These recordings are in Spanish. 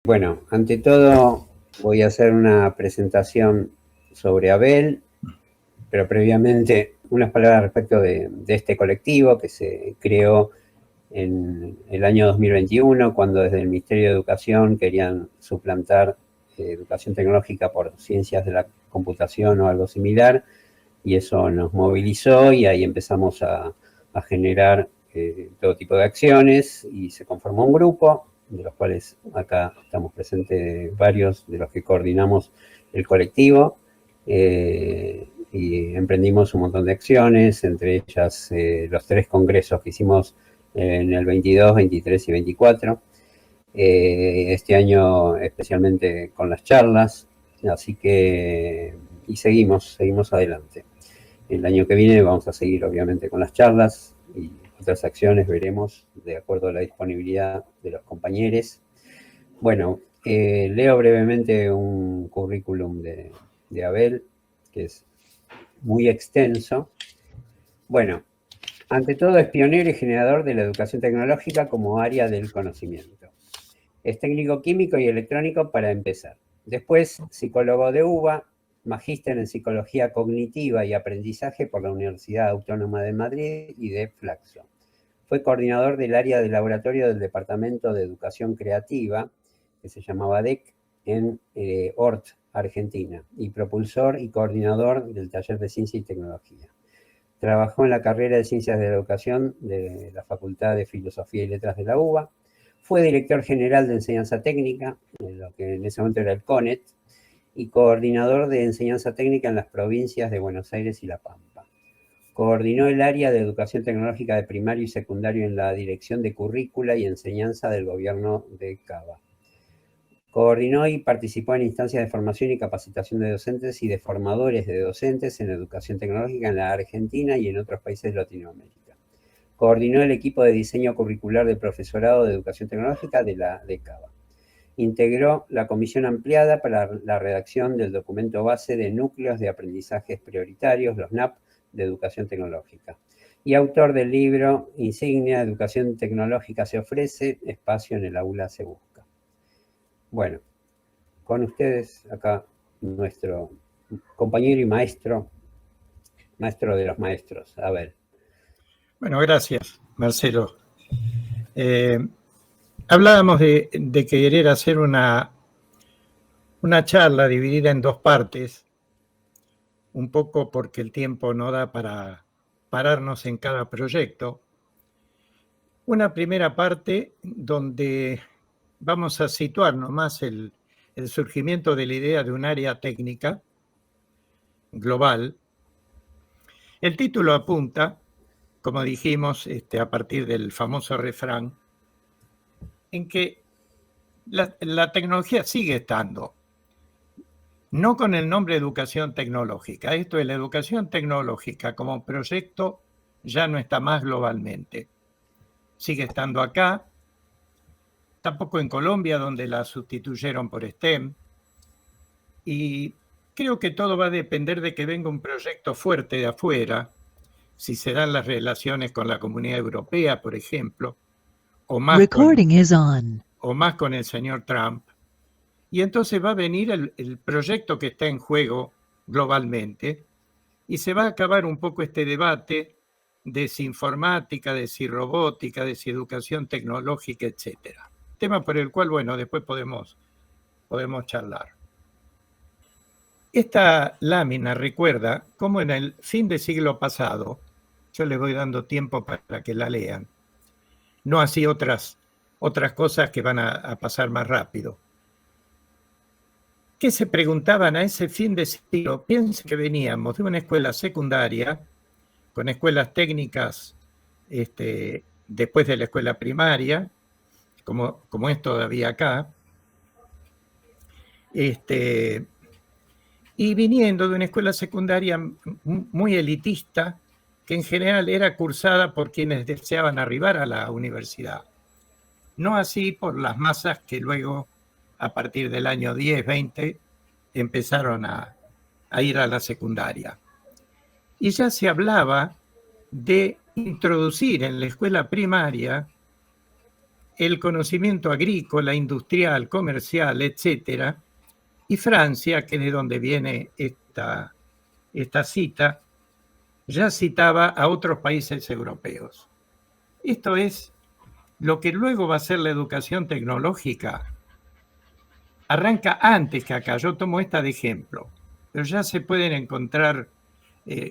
Bueno, ante todo voy a hacer una presentación sobre Abel, pero previamente unas palabras respecto de este colectivo que se creó en el año 2021, cuando desde el Ministerio de Educación querían suplantar educación tecnológica por ciencias de la computación o algo similar, y eso nos movilizó y ahí empezamos a generar todo tipo de acciones y se conformó un grupo, de los cuales acá estamos presentes varios de los que coordinamos el colectivo, y emprendimos un montón de acciones, entre ellas los 3 congresos que hicimos en el 22, 23 y 24. Este año especialmente con las charlas, así que y seguimos adelante. El año que viene vamos a seguir obviamente con las charlas y otras acciones veremos de acuerdo a la disponibilidad de los compañeros. Bueno, leo brevemente un currículum de Abel, que es muy extenso. Bueno, ante todo es pionero y generador de la educación tecnológica como área del conocimiento. Es técnico químico y electrónico para empezar. Después, psicólogo de UBA, magíster en psicología cognitiva y aprendizaje por la Universidad Autónoma de Madrid y de Flaxo. Fue coordinador del área de laboratorio del Departamento de Educación Creativa, que se llamaba DEC, en ORT, Argentina, y propulsor y coordinador del taller de Ciencia y Tecnología. Trabajó en la carrera de Ciencias de la Educación de la Facultad de Filosofía y Letras de la UBA. Fue director general de Enseñanza Técnica, en lo que en ese momento era el CONET, y coordinador de Enseñanza Técnica en las provincias de Buenos Aires y La Pampa. Coordinó el área de Educación Tecnológica de primario y secundario en la Dirección de Currícula y Enseñanza del Gobierno de Cava. Coordinó y participó en instancias de formación y capacitación de docentes y de formadores de docentes en educación tecnológica en la Argentina y en otros países de Latinoamérica. Coordinó el equipo de diseño curricular del profesorado de educación tecnológica de la Cava. Integró la comisión ampliada para la redacción del documento base de núcleos de aprendizajes prioritarios, los NAP, de educación tecnológica. Y autor del libro insignia Educación Tecnológica se ofrece, espacio en el aula se busca. Bueno, con ustedes acá nuestro compañero y maestro de los maestros, Abel. Bueno, gracias, Marcelo. Hablábamos de querer hacer una charla dividida en 2 partes, un poco porque el tiempo no da para pararnos en cada proyecto. Una primera parte donde vamos a situarnos más el surgimiento de la idea de un área técnica global. El título apunta, como dijimos, a partir del famoso refrán, en que la tecnología sigue estando, no con el nombre educación tecnológica. Esto es la educación tecnológica como proyecto, ya no está más globalmente. Sigue estando acá, tampoco en Colombia, donde la sustituyeron por STEM. Y creo que todo va a depender de que venga un proyecto fuerte de afuera, si se dan las relaciones con la Comunidad Europea, por ejemplo, o más con el señor Trump. Y entonces va a venir el proyecto que está en juego globalmente y se va a acabar un poco este debate de si informática, de si robótica, de si educación tecnológica, etcétera. Tema por el cual, bueno, después podemos charlar. Esta lámina recuerda cómo en el fin del siglo pasado, yo les voy dando tiempo para que la lean, no así otras cosas que van a pasar más rápido. ¿Qué se preguntaban a ese fin de siglo? Piensen que veníamos de una escuela secundaria, con escuelas técnicas después de la escuela primaria, como es todavía acá, y viniendo de una escuela secundaria muy elitista, que en general era cursada por quienes deseaban arribar a la universidad. No así por las masas que luego, a partir del año 10, 20, empezaron a ir a la secundaria. Y ya se hablaba de introducir en la escuela primaria el conocimiento agrícola, industrial, comercial, etcétera, y Francia, que es de donde viene esta cita, ya citaba a otros países europeos. Esto es lo que luego va a ser la educación tecnológica. Arranca antes que acá, yo tomo esta de ejemplo, pero ya se pueden encontrar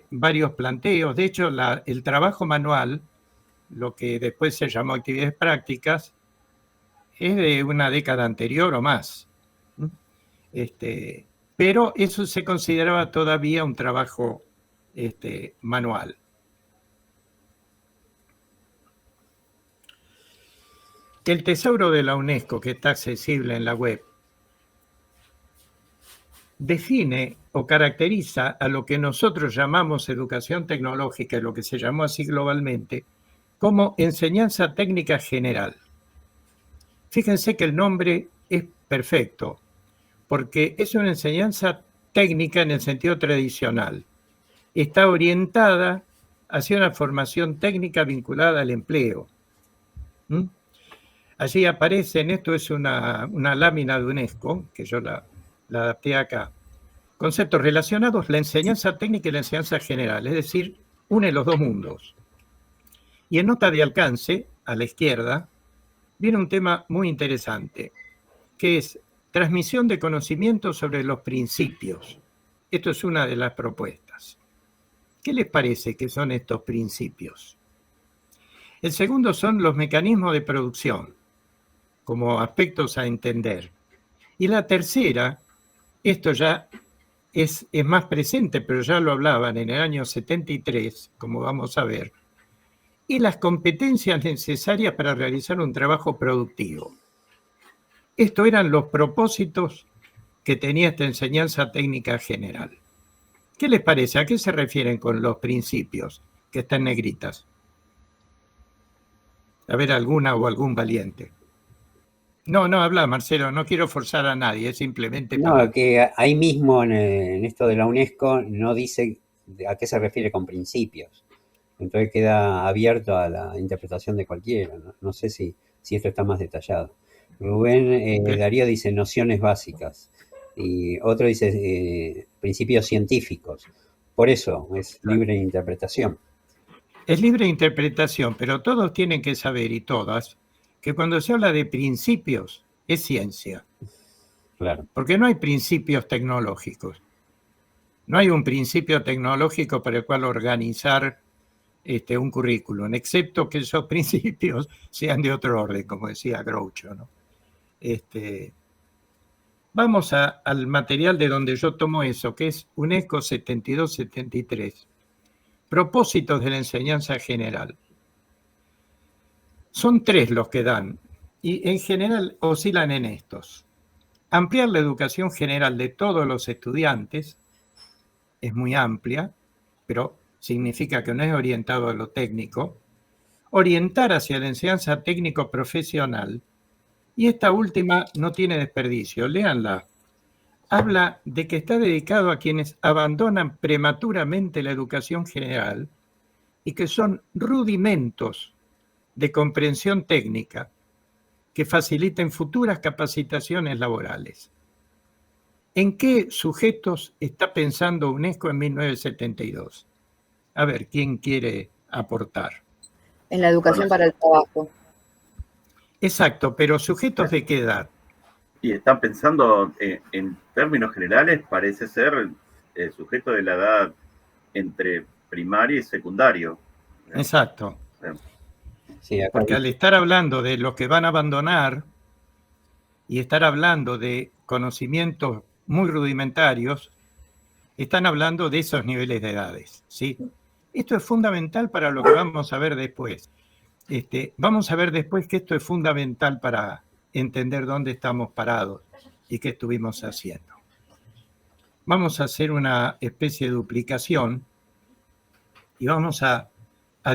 varios planteos. De hecho, el trabajo manual, lo que después se llamó actividades prácticas, es de una década anterior o más. Pero eso se consideraba todavía un trabajo manual. El tesoro de la UNESCO, que está accesible en la web, define o caracteriza a lo que nosotros llamamos educación tecnológica, y lo que se llamó así globalmente, como enseñanza técnica general. Fíjense que el nombre es perfecto, porque es una enseñanza técnica en el sentido tradicional. Está orientada hacia una formación técnica vinculada al empleo. Allí aparecen, esto es una lámina de UNESCO, que yo la adapté acá. Conceptos relacionados, la enseñanza técnica y la enseñanza general, es decir, une los dos mundos. Y en nota de alcance, a la izquierda, viene un tema muy interesante, que es transmisión de conocimientos sobre los principios. Esto es una de las propuestas. ¿Qué les parece que son estos principios? El segundo son los mecanismos de producción, como aspectos a entender. Y la tercera, esto ya es más presente, pero ya lo hablaban en el año 73, como vamos a ver, y las competencias necesarias para realizar un trabajo productivo. Estos eran los propósitos que tenía esta enseñanza técnica general. ¿Qué les parece? ¿A qué se refieren con los principios que están en negritas? A ver, alguna o algún valiente. No, habla, Marcelo, no quiero forzar a nadie, es simplemente No, que ahí mismo en esto de la UNESCO no dice a qué se refiere con principios. Entonces queda abierto a la interpretación de cualquiera. No sé si esto está más detallado. Rubén Darío dice nociones básicas y otro dice principios científicos. Por eso es libre de interpretación. Es libre de interpretación, pero todos tienen que saber, y todas, que cuando se habla de principios es ciencia. Claro. Porque no hay principios tecnológicos. No hay un principio tecnológico para el cual organizar un currículum, excepto que esos principios sean de otro orden, como decía Groucho, ¿no? Vamos al material de donde yo tomo eso, que es UNESCO 72-73. Propósitos de la enseñanza general. Son 3 los que dan, y en general oscilan en estos. Ampliar la educación general de todos los estudiantes, es muy amplia, pero significa que no es orientado a lo técnico. Orientar hacia la enseñanza técnico-profesional, y esta última no tiene desperdicio, léanla. Habla de que está dedicado a quienes abandonan prematuramente la educación general y que son rudimentos de comprensión técnica que faciliten futuras capacitaciones laborales. ¿En qué sujetos está pensando UNESCO en 1972? A ver, ¿quién quiere aportar? En la educación para el trabajo. Exacto, pero ¿sujetos de qué edad? Y están pensando, en términos generales, parece ser sujeto de la edad entre primario y secundario. Exacto. Sí, porque al estar hablando de los que van a abandonar y estar hablando de conocimientos muy rudimentarios, están hablando de esos niveles de edades, ¿sí? Esto es fundamental para lo que vamos a ver después. Vamos a ver después que esto es fundamental para entender dónde estamos parados y qué estuvimos haciendo. Vamos a hacer una especie de duplicación y vamos a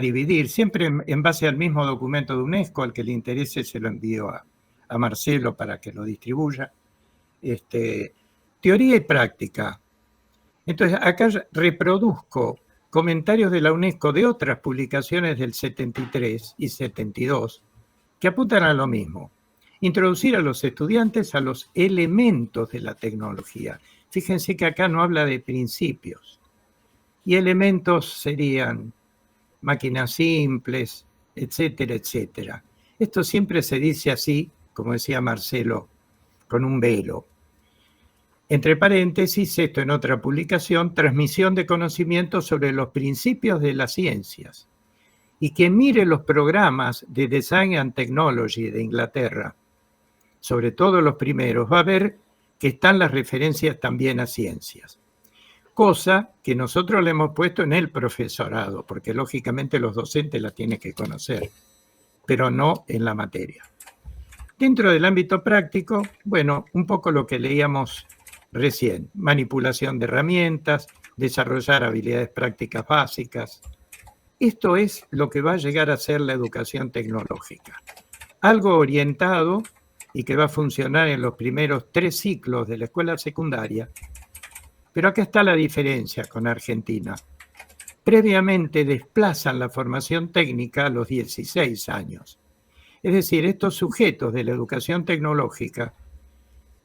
dividir, siempre en base al mismo documento de UNESCO. Al que le interese se lo envío a Marcelo para que lo distribuya. Teoría y práctica. Entonces, acá reproduzco comentarios de la UNESCO de otras publicaciones del 73 y 72, que apuntan a lo mismo. Introducir a los estudiantes a los elementos de la tecnología. Fíjense que acá no habla de principios. Y elementos serían máquinas simples, etcétera, etcétera. Esto siempre se dice así, como decía Marcelo, con un velo. Entre paréntesis, esto en otra publicación, transmisión de conocimientos sobre los principios de las ciencias. Y quien mire los programas de Design and Technology de Inglaterra, sobre todo los primeros, va a ver que están las referencias también a ciencias. Cosa que nosotros le hemos puesto en el profesorado, porque lógicamente los docentes la tienen que conocer, pero no en la materia. Dentro del ámbito práctico, bueno, un poco lo que leíamos recién, manipulación de herramientas, desarrollar habilidades prácticas básicas. Esto es lo que va a llegar a ser la educación tecnológica. Algo orientado y que va a funcionar en los primeros 3 ciclos de la escuela secundaria. Pero acá está la diferencia con Argentina. Previamente desplazan la formación técnica a los 16 años. Es decir, estos sujetos de la educación tecnológica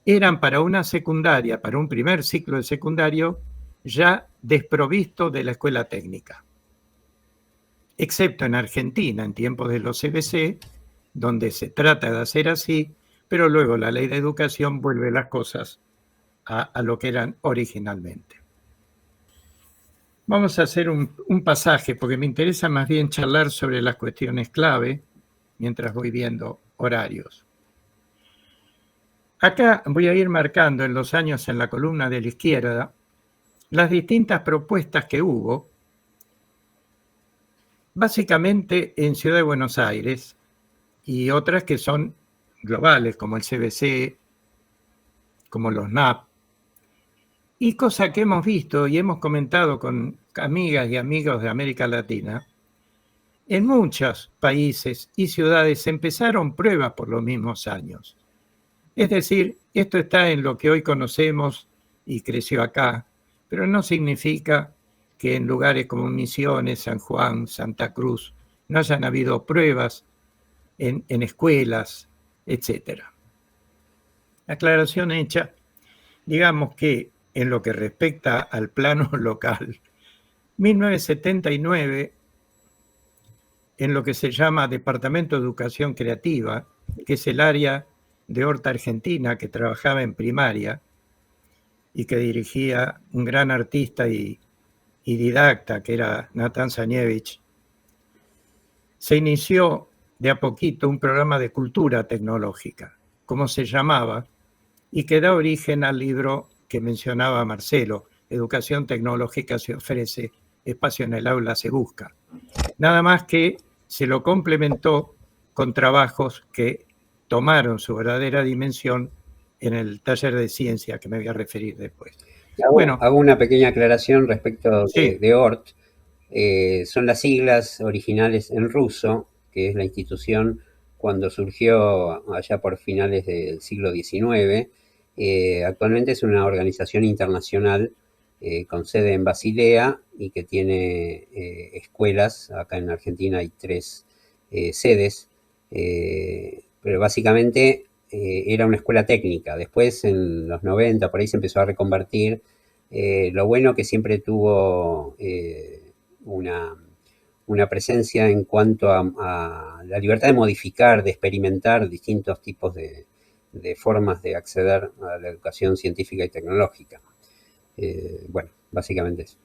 eran para una secundaria, para un primer ciclo de secundario, ya desprovisto de la escuela técnica. Excepto en Argentina, en tiempos de los CBC, donde se trata de hacer así, pero luego la ley de educación vuelve las cosas a lo que eran originalmente. Vamos a hacer un pasaje, porque me interesa más bien charlar sobre las cuestiones clave, mientras voy viendo horarios. Acá voy a ir marcando en los años en la columna de la izquierda las distintas propuestas que hubo, básicamente en Ciudad de Buenos Aires, y otras que son globales, como el CBC, como los NAP, y cosa que hemos visto y hemos comentado con amigas y amigos de América Latina, en muchos países y ciudades empezaron pruebas por los mismos años. Es decir, esto está en lo que hoy conocemos y creció acá, pero no significa que en lugares como Misiones, San Juan, Santa Cruz, no hayan habido pruebas en escuelas, etc. Aclaración hecha, digamos que en lo que respecta al plano local, 1979, en lo que se llama Departamento de Educación Creativa, que es el área de Horta Argentina que trabajaba en primaria y que dirigía un gran artista y didacta que era Natán Zaniewicz, se inició de a poquito un programa de cultura tecnológica, como se llamaba, y que da origen al libro que mencionaba Marcelo, Educación Tecnológica se ofrece, espacio en el aula se busca. Nada más que se lo complementó con trabajos que tomaron su verdadera dimensión en el taller de ciencia que me voy a referir después. Hago una pequeña aclaración respecto Sí. de ORT. Son las siglas originales en ruso, que es la institución cuando surgió allá por finales del siglo XIX. Actualmente es una organización internacional con sede en Basilea y que tiene escuelas. Acá en Argentina hay 3 sedes, pero básicamente era una escuela técnica. Después, en los 90, por ahí se empezó a reconvertir. Lo bueno que siempre tuvo una presencia en cuanto a la libertad de modificar, de experimentar distintos tipos de formas de acceder a la educación científica y tecnológica. Bueno, básicamente eso.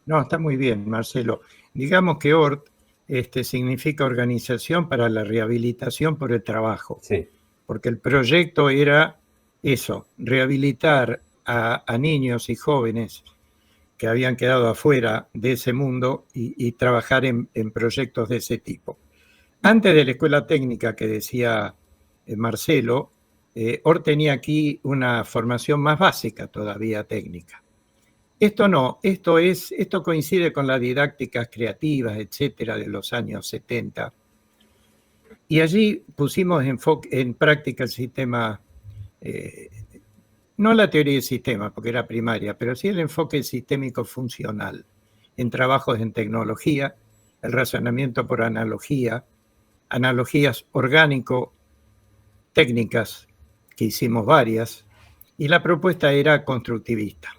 No, está muy bien, Marcelo. Digamos que ORT significa Organización para la Rehabilitación por el Trabajo. Sí. Porque el proyecto era eso, rehabilitar a niños y jóvenes que habían quedado afuera de ese mundo y trabajar en proyectos de ese tipo. Antes de la escuela técnica que decía Marcelo, ORT tenía aquí una formación más básica todavía técnica. Esto no, esto coincide con las didácticas creativas, etcétera, de los años 70. Y allí pusimos en práctica el sistema, no la teoría del sistema, porque era primaria, pero sí el enfoque sistémico funcional en trabajos en tecnología, el razonamiento por analogía, analogías orgánico-técnicas, que hicimos varias, y la propuesta era constructivista.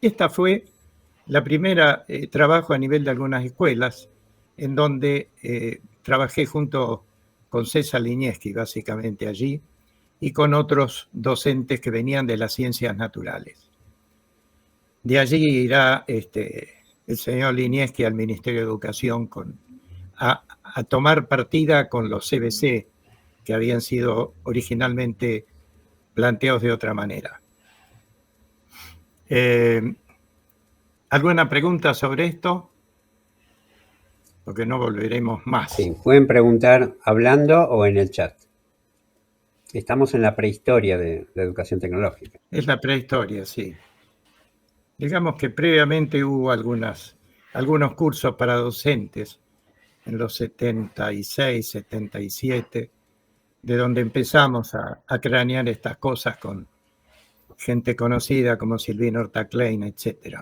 Esta fue la primera trabajo a nivel de algunas escuelas, en donde trabajé junto con César Linieski, básicamente allí, y con otros docentes que venían de las ciencias naturales. De allí irá el señor Linieski al Ministerio de Educación a tomar partida con los CBC, que habían sido originalmente planteados de otra manera. ¿Alguna pregunta sobre esto? Porque no volveremos más. Sí, pueden preguntar hablando o en el chat. Estamos en la prehistoria de la educación tecnológica. Es la prehistoria, sí. Digamos que previamente hubo algunos cursos para docentes en los 76, 77, de donde empezamos a cranear estas cosas con gente conocida como Silvino Horta Klein, etc.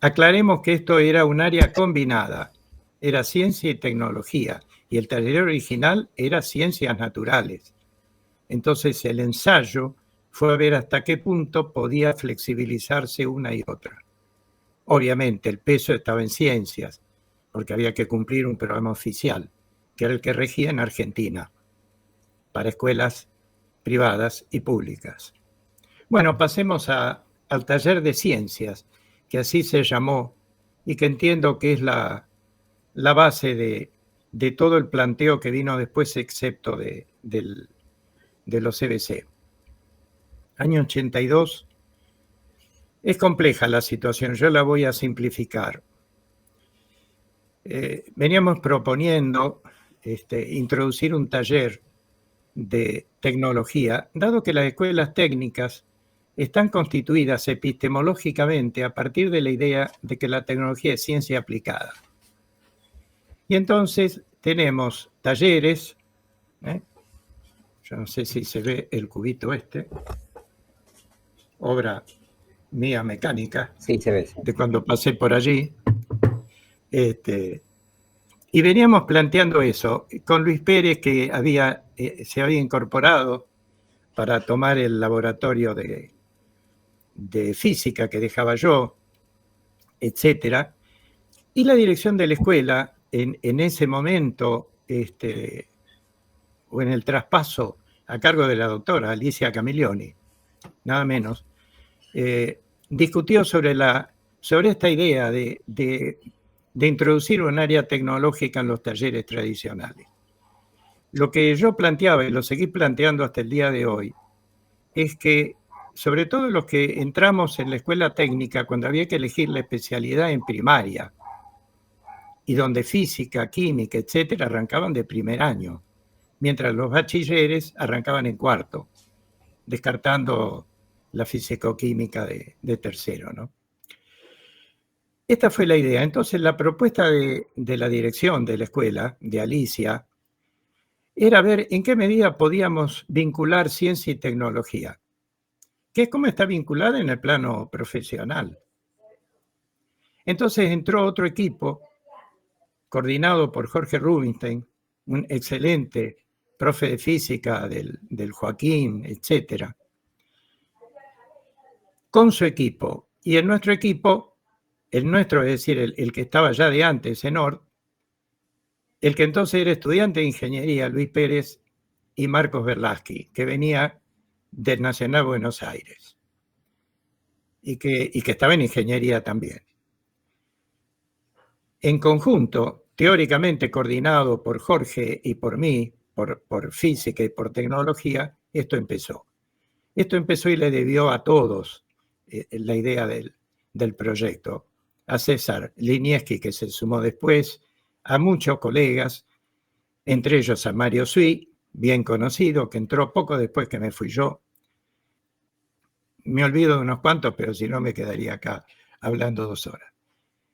Aclaremos que esto era un área combinada, era ciencia y tecnología, y el taller original era ciencias naturales. Entonces el ensayo fue a ver hasta qué punto podía flexibilizarse una y otra. Obviamente el peso estaba en ciencias, porque había que cumplir un programa oficial, que era el que regía en Argentina, para escuelas privadas y públicas. Bueno, pasemos al taller de ciencias, que así se llamó, y que entiendo que es la base de todo el planteo que vino después, excepto de los CBC. Año 82. Es compleja la situación, yo la voy a simplificar. Veníamos proponiendo introducir un taller de tecnología, dado que las escuelas técnicas están constituidas epistemológicamente a partir de la idea de que la tecnología es ciencia aplicada. Y entonces tenemos talleres, yo no sé si se ve el cubito obra mía mecánica, sí, se ve, sí, de cuando pasé por allí. Y veníamos planteando eso con Luis Pérez, que se había incorporado para tomar el laboratorio de física que dejaba yo, etcétera. Y la dirección de la escuela, en ese momento, o en el traspaso a cargo de la doctora Alicia Camilioni, nada menos, discutió sobre esta idea de introducir un área tecnológica en los talleres tradicionales. Lo que yo planteaba, y lo seguí planteando hasta el día de hoy, es que, sobre todo los que entramos en la escuela técnica, cuando había que elegir la especialidad en primaria, y donde física, química, etcétera, arrancaban de primer año, mientras los bachilleres arrancaban en cuarto, descartando la físico-química de tercero, ¿no? Esta fue la idea. Entonces, la propuesta de la dirección de la escuela, de Alicia, era ver en qué medida podíamos vincular ciencia y tecnología, que es como está vinculada en el plano profesional. Entonces entró otro equipo, coordinado por Jorge Rubinstein, un excelente profe de física del Joaquín, etcétera, con su equipo. Y en nuestro equipo, el nuestro, es decir, el que estaba ya de antes, ENORD, el que entonces era estudiante de ingeniería, Luis Pérez, y Marcos Berlasky, que venía del Nacional Buenos Aires, y que estaba en ingeniería también. En conjunto, teóricamente coordinado por Jorge y por mí, por física y por tecnología, esto empezó. Esto empezó y le debió a todos la idea del proyecto. A César Linieski, que se sumó después, a muchos colegas, entre ellos a Mario Sui, bien conocido, que entró poco después que me fui yo. Me olvido de unos cuantos, pero si no me quedaría acá hablando 2 horas.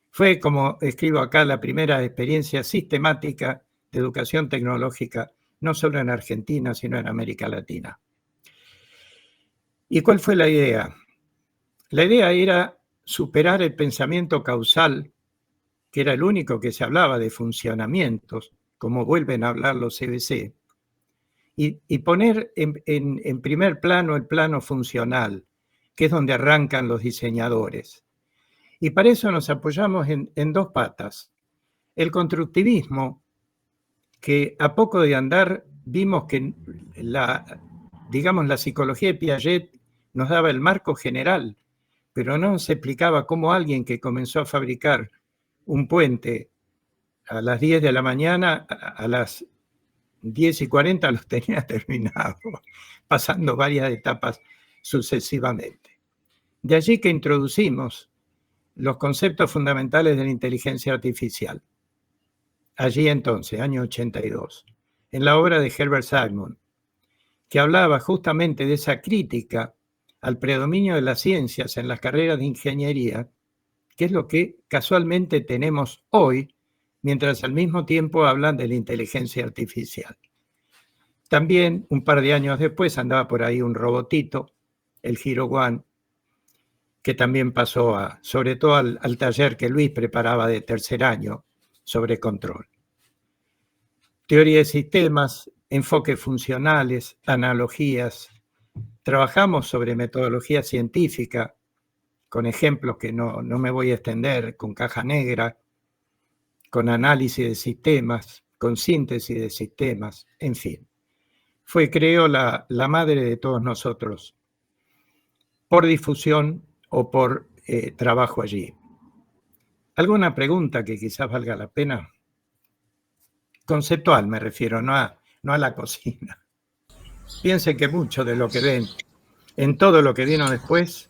Fue, como escribo acá, la primera experiencia sistemática de educación tecnológica, no solo en Argentina, sino en América Latina. ¿Y cuál fue la idea? La idea era superar el pensamiento causal, que era el único que se hablaba de funcionamientos, como vuelven a hablar los CBC, y poner en primer plano el plano funcional, que es donde arrancan los diseñadores. Y para eso nos apoyamos en dos patas. El constructivismo, que a poco de andar vimos que la psicología de Piaget nos daba el marco general, pero no se explicaba cómo alguien que comenzó a fabricar un puente a las 10 de la mañana, a las 10:40 los tenía terminados, pasando varias etapas sucesivamente. De allí que introducimos los conceptos fundamentales de la inteligencia artificial. Allí entonces, año 82, en la obra de Herbert Simon, que hablaba justamente de esa crítica al predominio de las ciencias en las carreras de ingeniería, que es lo que casualmente tenemos hoy, mientras al mismo tiempo hablan de la inteligencia artificial. También, un par de años después, andaba por ahí un robotito, el Hero One, que también pasó sobre todo al taller que Luis preparaba de tercer año sobre control. Teoría de sistemas, enfoques funcionales, analogías. Trabajamos sobre metodología científica, con ejemplos que no me voy a extender, con caja negra, con análisis de sistemas, con síntesis de sistemas, en fin. Fue, creo, la madre de todos nosotros, por difusión o por trabajo allí. ¿Alguna pregunta que quizás valga la pena? Conceptual me refiero, no a la cocina. Piensen que mucho de lo que ven en todo lo que vino después,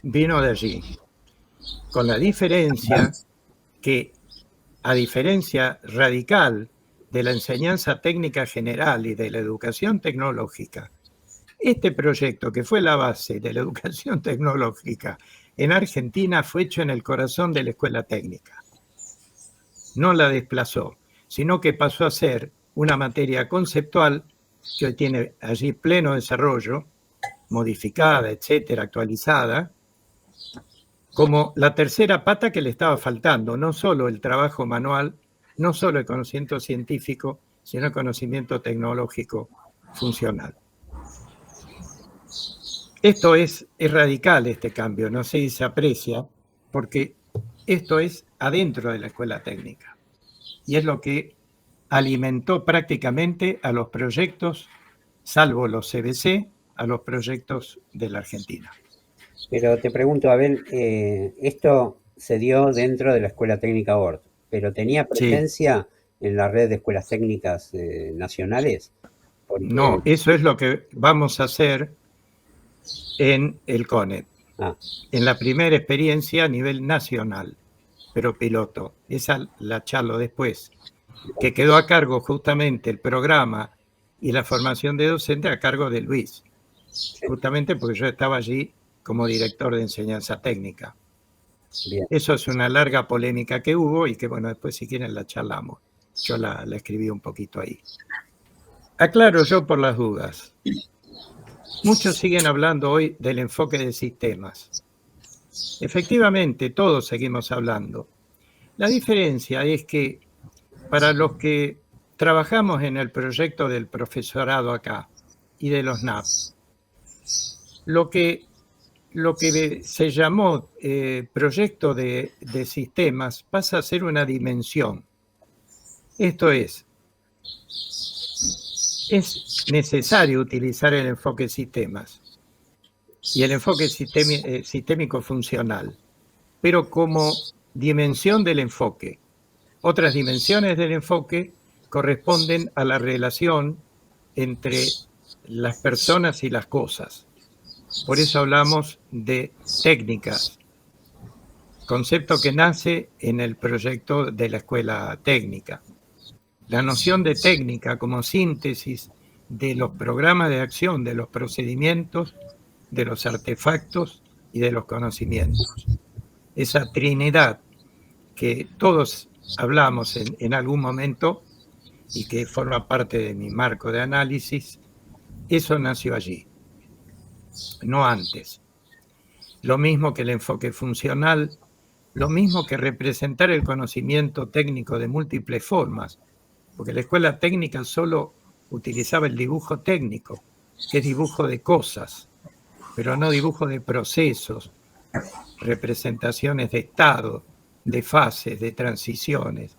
vino de allí. Con la diferencia que, a diferencia radical de la enseñanza técnica general y de la educación tecnológica, este proyecto, que fue la base de la educación tecnológica en Argentina, fue hecho en el corazón de la escuela técnica. No la desplazó, sino que pasó a ser una materia conceptual que hoy tiene allí pleno desarrollo, modificada, etcétera, actualizada, como la tercera pata que le estaba faltando, no solo el trabajo manual, no solo el conocimiento científico, sino el conocimiento tecnológico funcional. Esto es radical, este cambio, no sé si se aprecia, porque esto es adentro de la escuela técnica. Y es lo que alimentó prácticamente a los proyectos, salvo los CBC, a los proyectos de la Argentina. Pero te pregunto, Abel, esto se dio dentro de la Escuela Técnica Ort, pero ¿tenía presencia en la red de escuelas técnicas nacionales? Porque... No, eso es lo que vamos a hacer en el CONET. En la primera experiencia a nivel nacional, pero piloto. Esa la charlo después, que quedó a cargo justamente el programa y la formación de docente a cargo de Luis, justamente porque yo estaba allí como director de enseñanza técnica. Bien. Eso es una larga polémica que hubo y que, bueno, después si quieren la charlamos. Yo la escribí un poquito ahí. Aclaro yo por las dudas. Muchos siguen hablando hoy del enfoque de sistemas. Efectivamente, todos seguimos hablando. La diferencia es que para los que trabajamos en el proyecto del profesorado acá y de los NAP, lo que se llamó proyecto de sistemas pasa a ser una dimensión. Esto es necesario utilizar el enfoque sistemas y el enfoque sistémico funcional, pero como dimensión del enfoque. Otras dimensiones del enfoque corresponden a la relación entre las personas y las cosas. Por eso hablamos de técnicas, concepto que nace en el proyecto de la escuela técnica. La noción de técnica como síntesis de los programas de acción, de los procedimientos, de los artefactos y de los conocimientos. Esa trinidad que todos hablamos en algún momento y que forma parte de mi marco de análisis, eso nació allí, no antes. Lo mismo que el enfoque funcional, lo mismo que representar el conocimiento técnico de múltiples formas, porque la escuela técnica solo utilizaba el dibujo técnico, que es dibujo de cosas, pero no dibujo de procesos, representaciones de estado, de fases, de transiciones,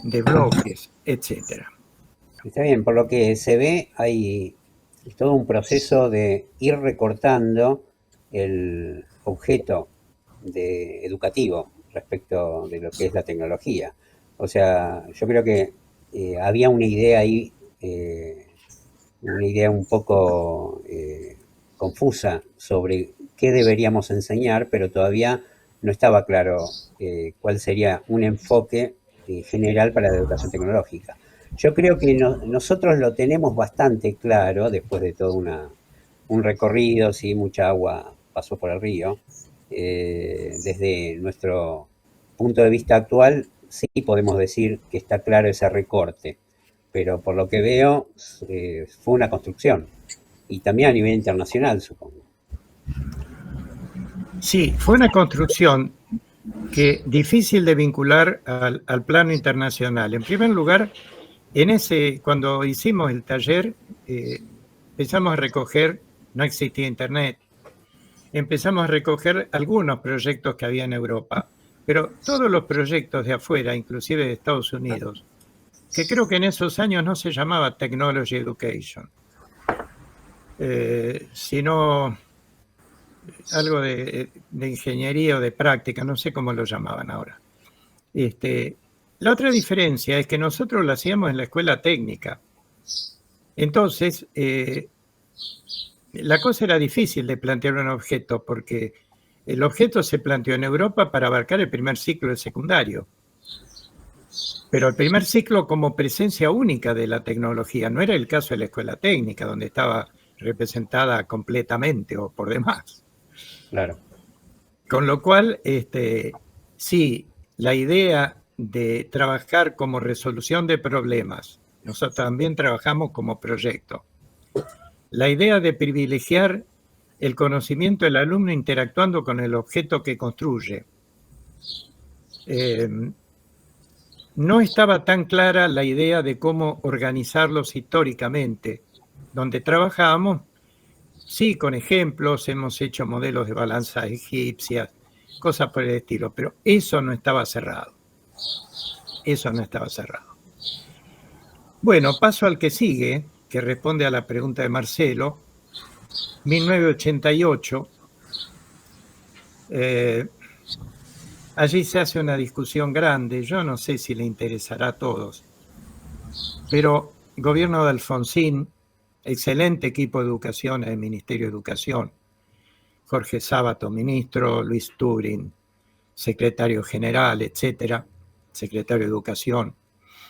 de bloques, etc. Está bien, por lo que se ve, hay todo un proceso de ir recortando el objeto educativo respecto de lo que es la tecnología. O sea, yo creo que había una idea ahí, una idea un poco confusa sobre qué deberíamos enseñar, pero todavía no estaba claro cuál sería un enfoque general para la educación tecnológica. Yo creo que nosotros lo tenemos bastante claro después de todo un recorrido, sí, mucha agua pasó por el río. Desde nuestro punto de vista actual, sí podemos decir que está claro ese recorte, pero por lo que veo fue una construcción y también a nivel internacional, supongo. Sí, fue una construcción que difícil de vincular al plano internacional. En primer lugar, cuando hicimos el taller, empezamos a recoger, no existía internet, empezamos a recoger algunos proyectos que había en Europa, pero todos los proyectos de afuera, inclusive de Estados Unidos, que creo que en esos años no se llamaba Technology Education, sino algo de ingeniería o de práctica, no sé cómo lo llamaban ahora. La otra diferencia es que nosotros lo hacíamos en la escuela técnica. Entonces, la cosa era difícil de plantear un objeto, porque el objeto se planteó en Europa para abarcar el primer ciclo del secundario. Pero el primer ciclo como presencia única de la tecnología, no era el caso de la escuela técnica, donde estaba representada completamente o por demás. Claro. Con lo cual, sí, la idea de trabajar como resolución de problemas, nosotros también trabajamos como proyecto. La idea de privilegiar el conocimiento del alumno interactuando con el objeto que construye. No estaba tan clara la idea de cómo organizarlos históricamente. Donde trabajábamos, sí, con ejemplos, hemos hecho modelos de balanzas egipcias, cosas por el estilo, pero eso no estaba cerrado. Eso no estaba cerrado. Bueno, paso al que sigue, que responde a la pregunta de Marcelo. 1988. Allí se hace una discusión grande, yo no sé si le interesará a todos, pero gobierno de Alfonsín, excelente equipo de educación del Ministerio de Educación, Jorge Sábato, ministro, Luis Turin, secretario general, etcétera, secretario de Educación,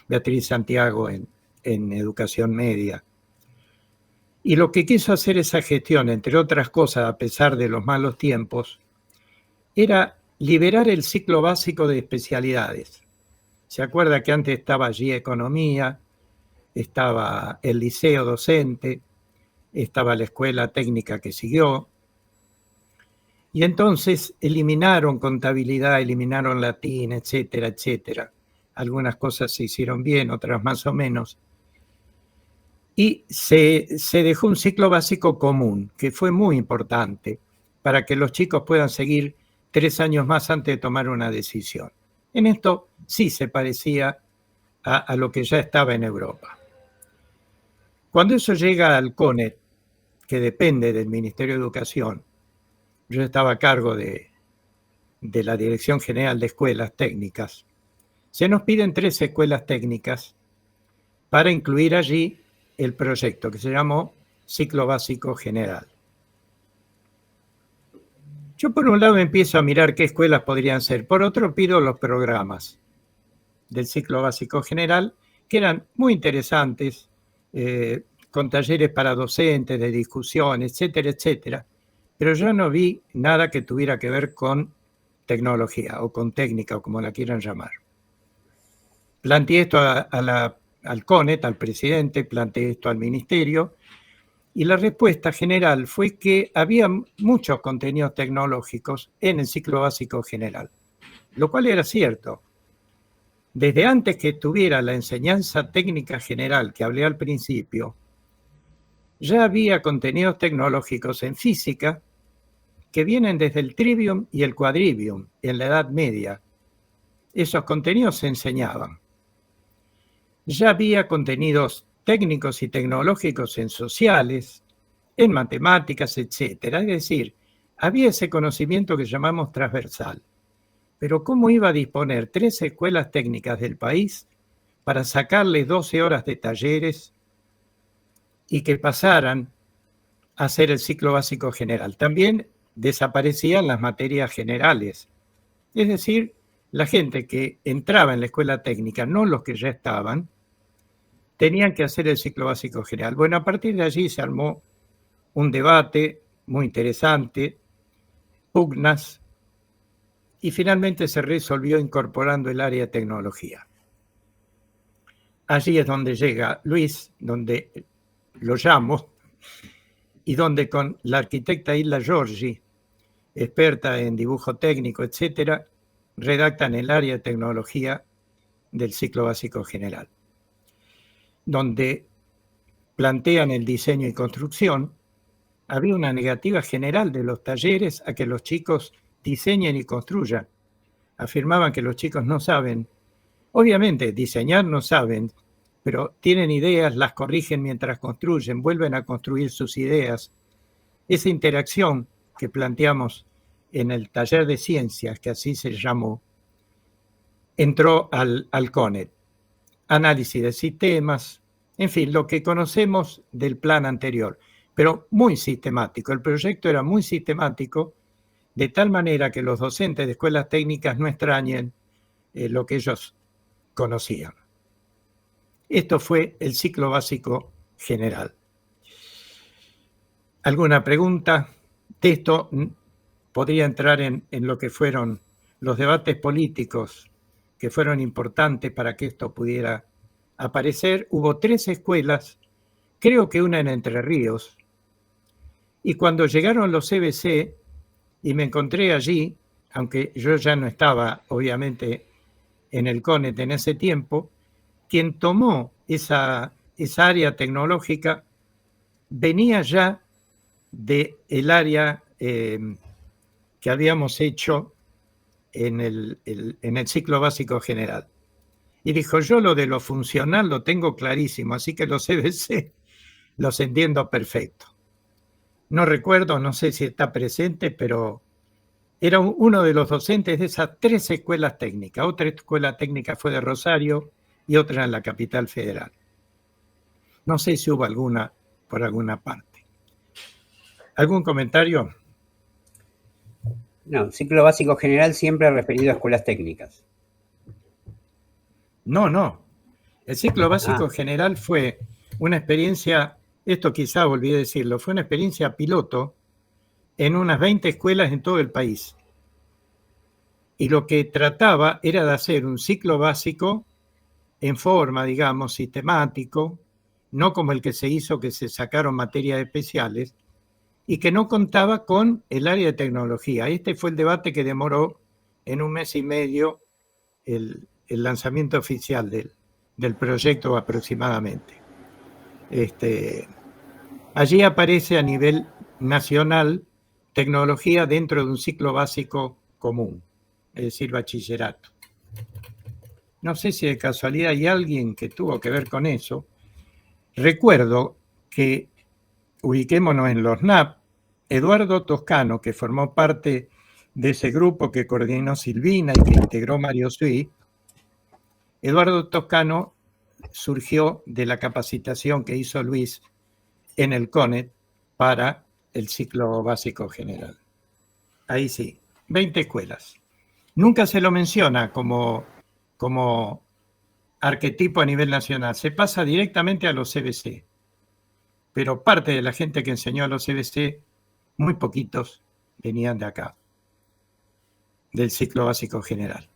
Beatriz Santiago en Educación Media. Y lo que quiso hacer esa gestión, entre otras cosas, a pesar de los malos tiempos, era liberar el ciclo básico de especialidades. ¿Se acuerda que antes estaba allí economía, estaba el liceo docente, estaba la escuela técnica que siguió? Y entonces eliminaron contabilidad, eliminaron latín, etcétera, etcétera. Algunas cosas se hicieron bien, otras más o menos. Y se dejó un ciclo básico común, que fue muy importante para que los chicos puedan seguir 3 años más antes de tomar una decisión. En esto sí se parecía a lo que ya estaba en Europa. Cuando eso llega al CONET, que depende del Ministerio de Educación, yo estaba a cargo de la Dirección General de Escuelas Técnicas, se nos piden 3 escuelas técnicas para incluir allí el proyecto que se llamó Ciclo Básico General. Yo por un lado empiezo a mirar qué escuelas podrían ser, por otro pido los programas del Ciclo Básico General, que eran muy interesantes, con talleres para docentes, de discusión, etcétera, etcétera, pero yo no vi nada que tuviera que ver con tecnología o con técnica o como la quieran llamar. Planteé esto al CONET, al presidente, planteé esto al ministerio, y la respuesta general fue que había muchos contenidos tecnológicos en el ciclo básico general, lo cual era cierto. desde antes que tuviera la enseñanza técnica general que hablé al principio, ya había contenidos tecnológicos en física que vienen desde el trivium y el quadrivium en la Edad Media. Esos contenidos se enseñaban. Ya había contenidos técnicos y tecnológicos en sociales, en matemáticas, etcétera. Es decir, había ese conocimiento que llamamos transversal. Pero ¿cómo iba a disponer 3 escuelas técnicas del país para sacarle 12 horas de talleres y que pasaran a hacer el ciclo básico general? También desaparecían las materias generales. Es decir, la gente que entraba en la escuela técnica, no los que ya estaban, tenían que hacer el ciclo básico general. Bueno, a partir de allí se armó un debate muy interesante, pugnas, y finalmente se resolvió incorporando el área de tecnología. Allí es donde llega Luis, donde lo llamo, y donde con la arquitecta Hilda Giorgi, experta en dibujo técnico, etcétera, redactan el área de tecnología del ciclo básico general, donde plantean el diseño y construcción. Había una negativa general de los talleres a que los chicos diseñen y construyan. Afirmaban que los chicos no saben. Obviamente, diseñar no saben, pero tienen ideas, las corrigen mientras construyen, vuelven a construir sus ideas. Esa interacción que planteamos en el taller de ciencias, que así se llamó, entró al CONET. Análisis de sistemas, en fin, lo que conocemos del plan anterior, pero muy sistemático. El proyecto era muy sistemático, de tal manera que los docentes de escuelas técnicas no extrañen lo que ellos conocían. Esto fue el ciclo básico general. ¿Alguna pregunta? De esto podría entrar en lo que fueron los debates políticos que fueron importantes para que esto pudiera aparecer. Hubo 3 escuelas, creo que una en Entre Ríos, y cuando llegaron los CBC y me encontré allí, aunque yo ya no estaba obviamente en el CONET en ese tiempo, quien tomó esa área tecnológica venía ya del área que habíamos hecho en el ciclo básico general. Y dijo, yo lo de lo funcional lo tengo clarísimo, así que los CBC los entiendo perfecto. No recuerdo, no sé si está presente, pero era uno de los docentes de esas 3 escuelas técnicas. Otra escuela técnica fue de Rosario y otra en la capital federal. No sé si hubo alguna por alguna parte. ¿Algún comentario? No, ciclo básico general siempre referido a escuelas técnicas. No. El ciclo básico general fue una experiencia, esto quizá olvidé decirlo, fue una experiencia piloto en unas 20 escuelas en todo el país. Y lo que trataba era de hacer un ciclo básico en forma, digamos, sistemático, no como el que se hizo, que se sacaron materias especiales, y que no contaba con el área de tecnología. Este fue el debate que demoró en 1 mes y medio el lanzamiento oficial del proyecto aproximadamente. Allí aparece a nivel nacional tecnología dentro de un ciclo básico común, es decir, bachillerato. No sé si de casualidad hay alguien que tuvo que ver con eso. Recuerdo que, ubiquémonos en los NAP, Eduardo Toscano, que formó parte de ese grupo que coordinó Silvina y que integró Mario Sui, Eduardo Toscano surgió de la capacitación que hizo Luis en el CONET para el ciclo básico general. Ahí sí, 20 escuelas. Nunca se lo menciona como arquetipo a nivel nacional, se pasa directamente a los CBC. Pero parte de la gente que enseñó a los CBC, muy poquitos, venían de acá, del ciclo básico general.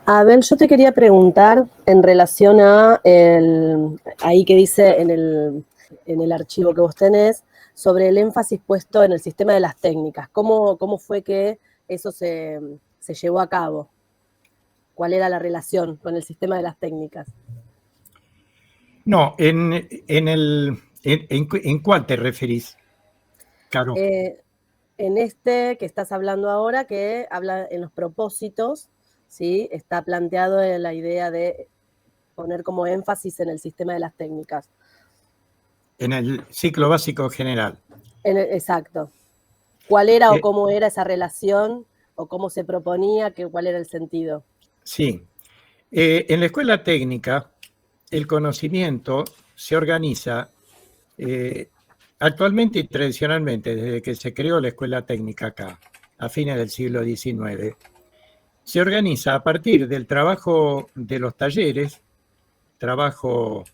Abel, yo te quería preguntar en relación a ahí que dice en el archivo que vos tenés, sobre el énfasis puesto en el sistema de las técnicas. ¿Cómo fue que eso se llevó a cabo? cuál era la relación con el sistema de las técnicas. No, ¿en cuál te referís, Caro? En este que estás hablando ahora, que habla en los propósitos, ¿sí? Está planteado la idea de poner como énfasis en el sistema de las técnicas. En el ciclo básico general. Exacto. ¿Cuál era o cómo era esa relación o cómo se proponía, cuál era el sentido? Sí. En la escuela técnica, el conocimiento se organiza actualmente y tradicionalmente, desde que se creó la escuela técnica acá, a fines del siglo XIX, se organiza a partir del trabajo de los talleres, trabajo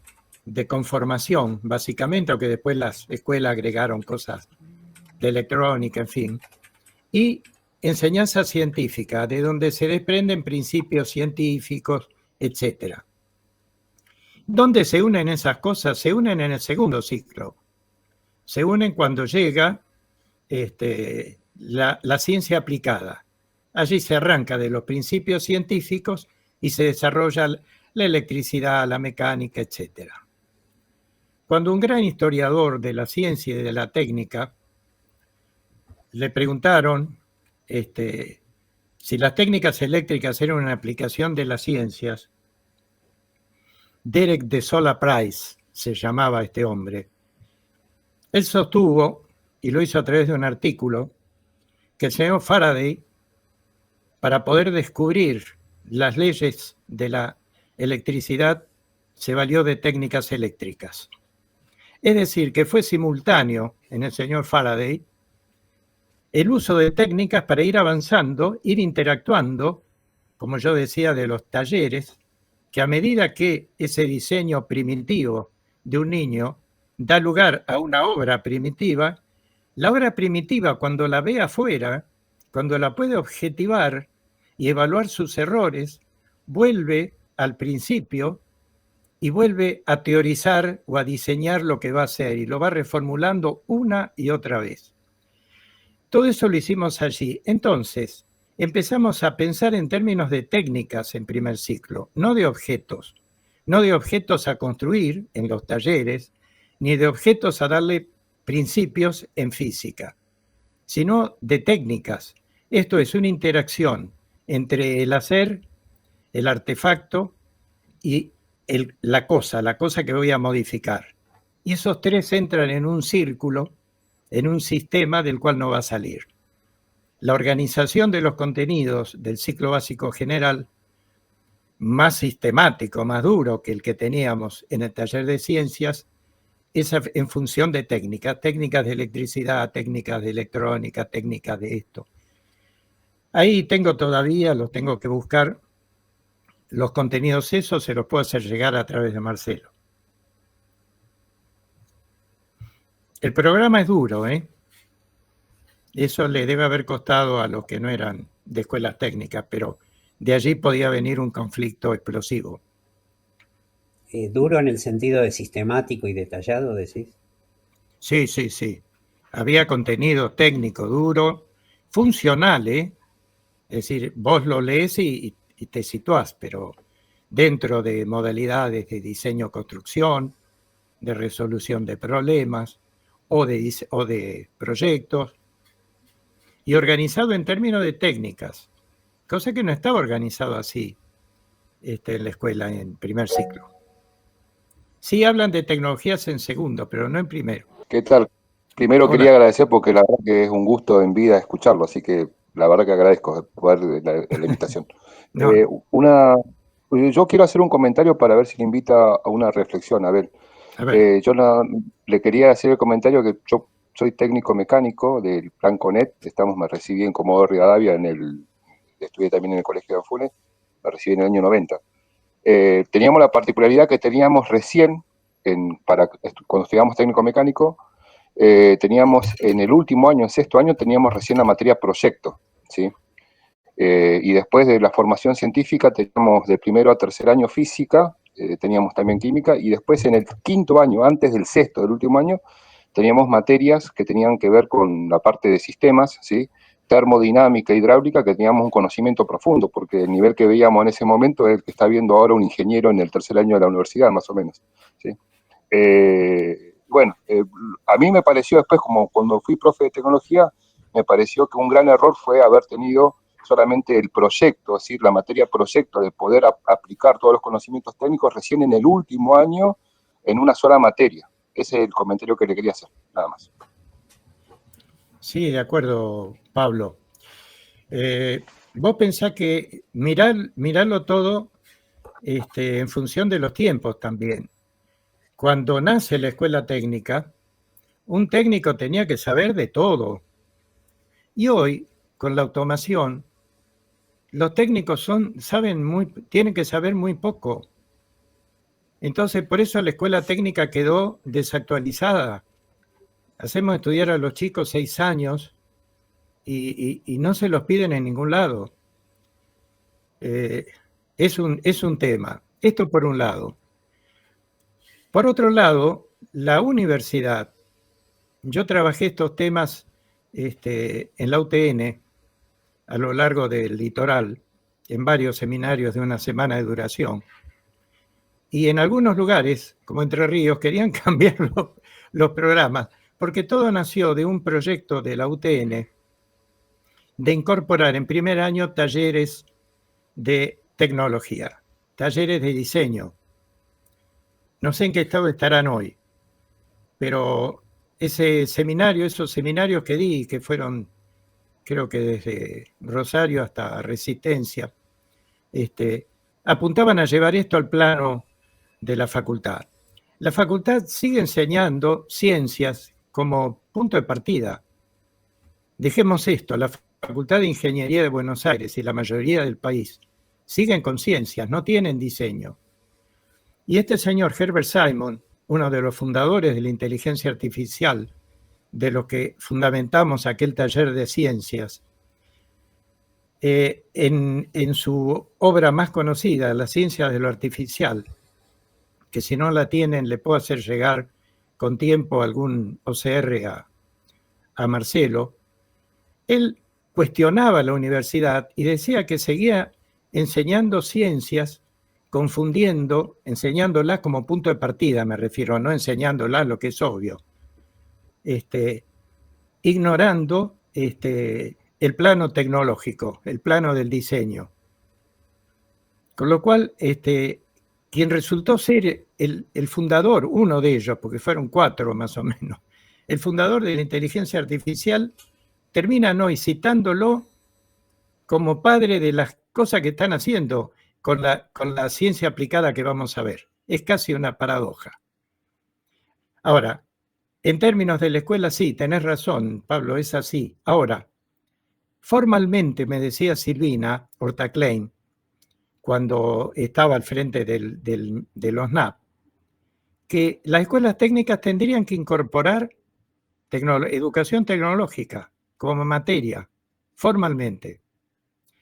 de conformación, básicamente, aunque después las escuelas agregaron cosas de electrónica, en fin, y enseñanza científica, de donde se desprenden principios científicos, etc. ¿Dónde se unen esas cosas? Se unen en el segundo ciclo. Se unen cuando llega la ciencia aplicada. Allí se arranca de los principios científicos y se desarrolla la electricidad, la mecánica, etc. Cuando un gran historiador de la ciencia y de la técnica le preguntaron si las técnicas eléctricas eran una aplicación de las ciencias, Derek de Sola Price se llamaba este hombre. Él sostuvo, y lo hizo a través de un artículo, que el señor Faraday, para poder descubrir las leyes de la electricidad, se valió de técnicas eléctricas. Es decir, que fue simultáneo en el señor Faraday el uso de técnicas para ir avanzando, ir interactuando, como yo decía, de los talleres, que a medida que ese diseño primitivo de un niño da lugar a una obra primitiva, la obra primitiva, cuando la ve afuera, cuando la puede objetivar y evaluar sus errores, vuelve al principio y vuelve a teorizar o a diseñar lo que va a hacer y lo va reformulando una y otra vez. Todo eso lo hicimos allí. Entonces, empezamos a pensar en términos de técnicas en primer ciclo, no de objetos. No de objetos a construir en los talleres, ni de objetos a darle principios en física, sino de técnicas. Esto es una interacción entre el hacer, el artefacto y la cosa que voy a modificar. Y esos tres entran en un círculo, en un sistema del cual no va a salir. La organización de los contenidos del ciclo básico general, más sistemático, más duro que el que teníamos en el taller de ciencias, es en función de técnicas de electricidad, técnicas de electrónica, técnicas de esto. Ahí tengo todavía, los tengo que buscar, los contenidos esos se los puedo hacer llegar a través de Marcelo. El programa es duro, ¿eh? Eso le debe haber costado a los que no eran de escuelas técnicas, pero de allí podía venir un conflicto explosivo. ¿Duro en el sentido de sistemático y detallado, decís? Sí, sí, sí. Había contenido técnico duro, funcional, ¿eh? Es decir, vos lo lees y te situás, pero dentro de modalidades de diseño-construcción, de resolución de problemas o de proyectos, y organizado en términos de técnicas, cosa que no estaba organizado así en la escuela en primer ciclo. Sí hablan de tecnologías en segundo, pero no en primero. ¿Qué tal? Primero Hola. quería agradecer porque la verdad que es un gusto en vida escucharlo, así que la verdad que agradezco poder la invitación. No. Yo quiero hacer un comentario para ver si le invita a una reflexión. A ver, yo le quería hacer el comentario que yo soy técnico mecánico del Plan CONET, me recibí en Comodoro Rivadavia, estudié también en el Colegio de Anfunes, me recibí en el año 90. Teníamos la particularidad que teníamos recién, cuando estudiamos técnico mecánico, teníamos en el último año, en sexto año, teníamos recién la materia proyecto, ¿sí? Y después de la formación científica teníamos de primero a tercer año física, teníamos también química, y después en el quinto año, antes del sexto, del último año, teníamos materias que tenían que ver con la parte de sistemas, ¿sí? termodinámica, hidráulica, que teníamos un conocimiento profundo, porque el nivel que veíamos en ese momento es el que está viendo ahora un ingeniero en el tercer año de la universidad, más o menos, ¿sí? Bueno, a mí me pareció después, como cuando fui profe de tecnología, me pareció que un gran error fue haber tenido solamente el proyecto, es decir, la materia proyecto de poder aplicar todos los conocimientos técnicos recién en el último año en una sola materia. Ese es el comentario que le quería hacer, nada más. Sí, de acuerdo, Pablo. Vos pensás que mirarlo todo en función de los tiempos también. Cuando nace la escuela técnica, un técnico tenía que saber de todo. Y hoy, con la automación, los técnicos tienen que saber muy poco. Entonces, por eso la escuela técnica quedó desactualizada. Hacemos estudiar a los chicos 6 años y no se los piden en ningún lado. Es un tema. Esto por un lado. Por otro lado, la universidad. Yo trabajé estos temas en la UTN a lo largo del litoral, en varios seminarios de una semana de duración. Y en algunos lugares, como Entre Ríos, querían cambiar los programas, porque todo nació de un proyecto de la UTN de incorporar en primer año talleres de tecnología, talleres de diseño. No sé en qué estado estarán hoy, pero esos seminarios que di, que fueron, creo que desde Rosario hasta Resistencia, apuntaban a llevar esto al plano de la facultad. La facultad sigue enseñando ciencias como punto de partida. Dejemos esto, la Facultad de Ingeniería de Buenos Aires y la mayoría del país siguen con ciencias, no tienen diseño. Y este señor Herbert Simon, uno de los fundadores de la inteligencia artificial, de los que fundamentamos aquel taller de ciencias, en su obra más conocida, La ciencia de lo artificial, que si no la tienen le puedo hacer llegar con tiempo algún OCR a Marcelo, él cuestionaba la universidad y decía que seguía enseñando ciencias, enseñándolas como punto de partida, me refiero, no enseñándolas lo que es obvio, ignorando el plano tecnológico, el plano del diseño. Con lo cual, quien resultó ser el fundador, uno de ellos, porque fueron 4 más o menos, el fundador de la inteligencia artificial, terminan hoy citándolo como padre de las cosas que están haciendo con la ciencia aplicada que vamos a ver. Es casi una paradoja. Ahora, en términos de la escuela, sí, tenés razón, Pablo, es así. Ahora, formalmente me decía Silvina Hortaclein, cuando estaba al frente de los NAP, que las escuelas técnicas tendrían que incorporar educación tecnológica como materia, formalmente.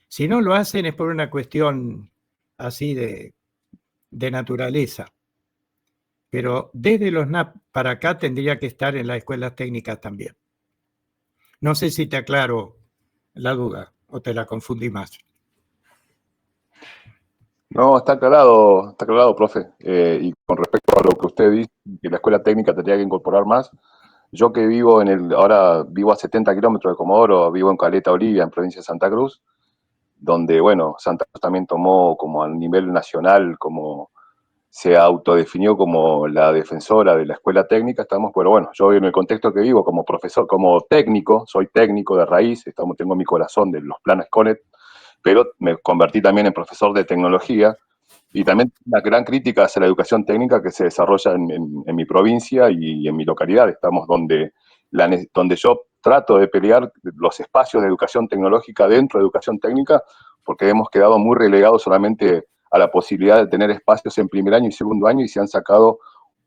Si no lo hacen es por una cuestión así de naturaleza. Pero desde los NAP para acá tendría que estar en las escuelas técnicas también. No sé si te aclaro la duda o te la confundí más. No, está aclarado, profe. Y con respecto a lo que usted dice, que la escuela técnica tendría que incorporar más, yo que ahora vivo a 70 kilómetros de Comodoro, vivo en Caleta, Olivia, en provincia de Santa Cruz, donde, bueno, Santa Cruz también tomó como a nivel nacional, como se autodefinió como la defensora de la escuela técnica, pero bueno, yo en el contexto que vivo como profesor, como técnico, soy técnico de raíz, tengo mi corazón de los planes CONET, pero me convertí también en profesor de tecnología, y también una gran crítica hacia la educación técnica que se desarrolla en mi provincia y en mi localidad. Estamos donde yo trato de pelear los espacios de educación tecnológica dentro de educación técnica, porque hemos quedado muy relegados solamente a la posibilidad de tener espacios en primer año y segundo año, y se han sacado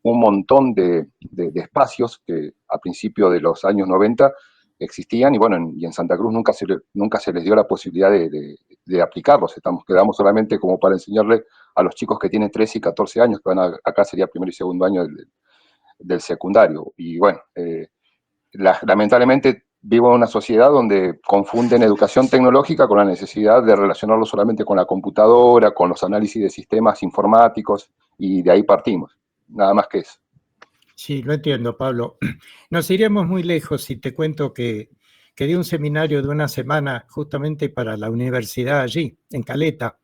un montón de espacios que a principios de los años 90 existían, y bueno, y en Santa Cruz nunca se les dio la posibilidad de aplicarlos. Quedamos solamente como para enseñarle a los chicos que tienen 13 y 14 años, que acá sería primero y segundo año del secundario. Y bueno, lamentablemente vivo en una sociedad donde confunden educación tecnológica con la necesidad de relacionarlo solamente con la computadora, con los análisis de sistemas informáticos, y de ahí partimos. Nada más que eso. Sí, lo entiendo, Pablo. Nos iríamos muy lejos si te cuento que di un seminario de una semana justamente para la universidad allí, en Caleta.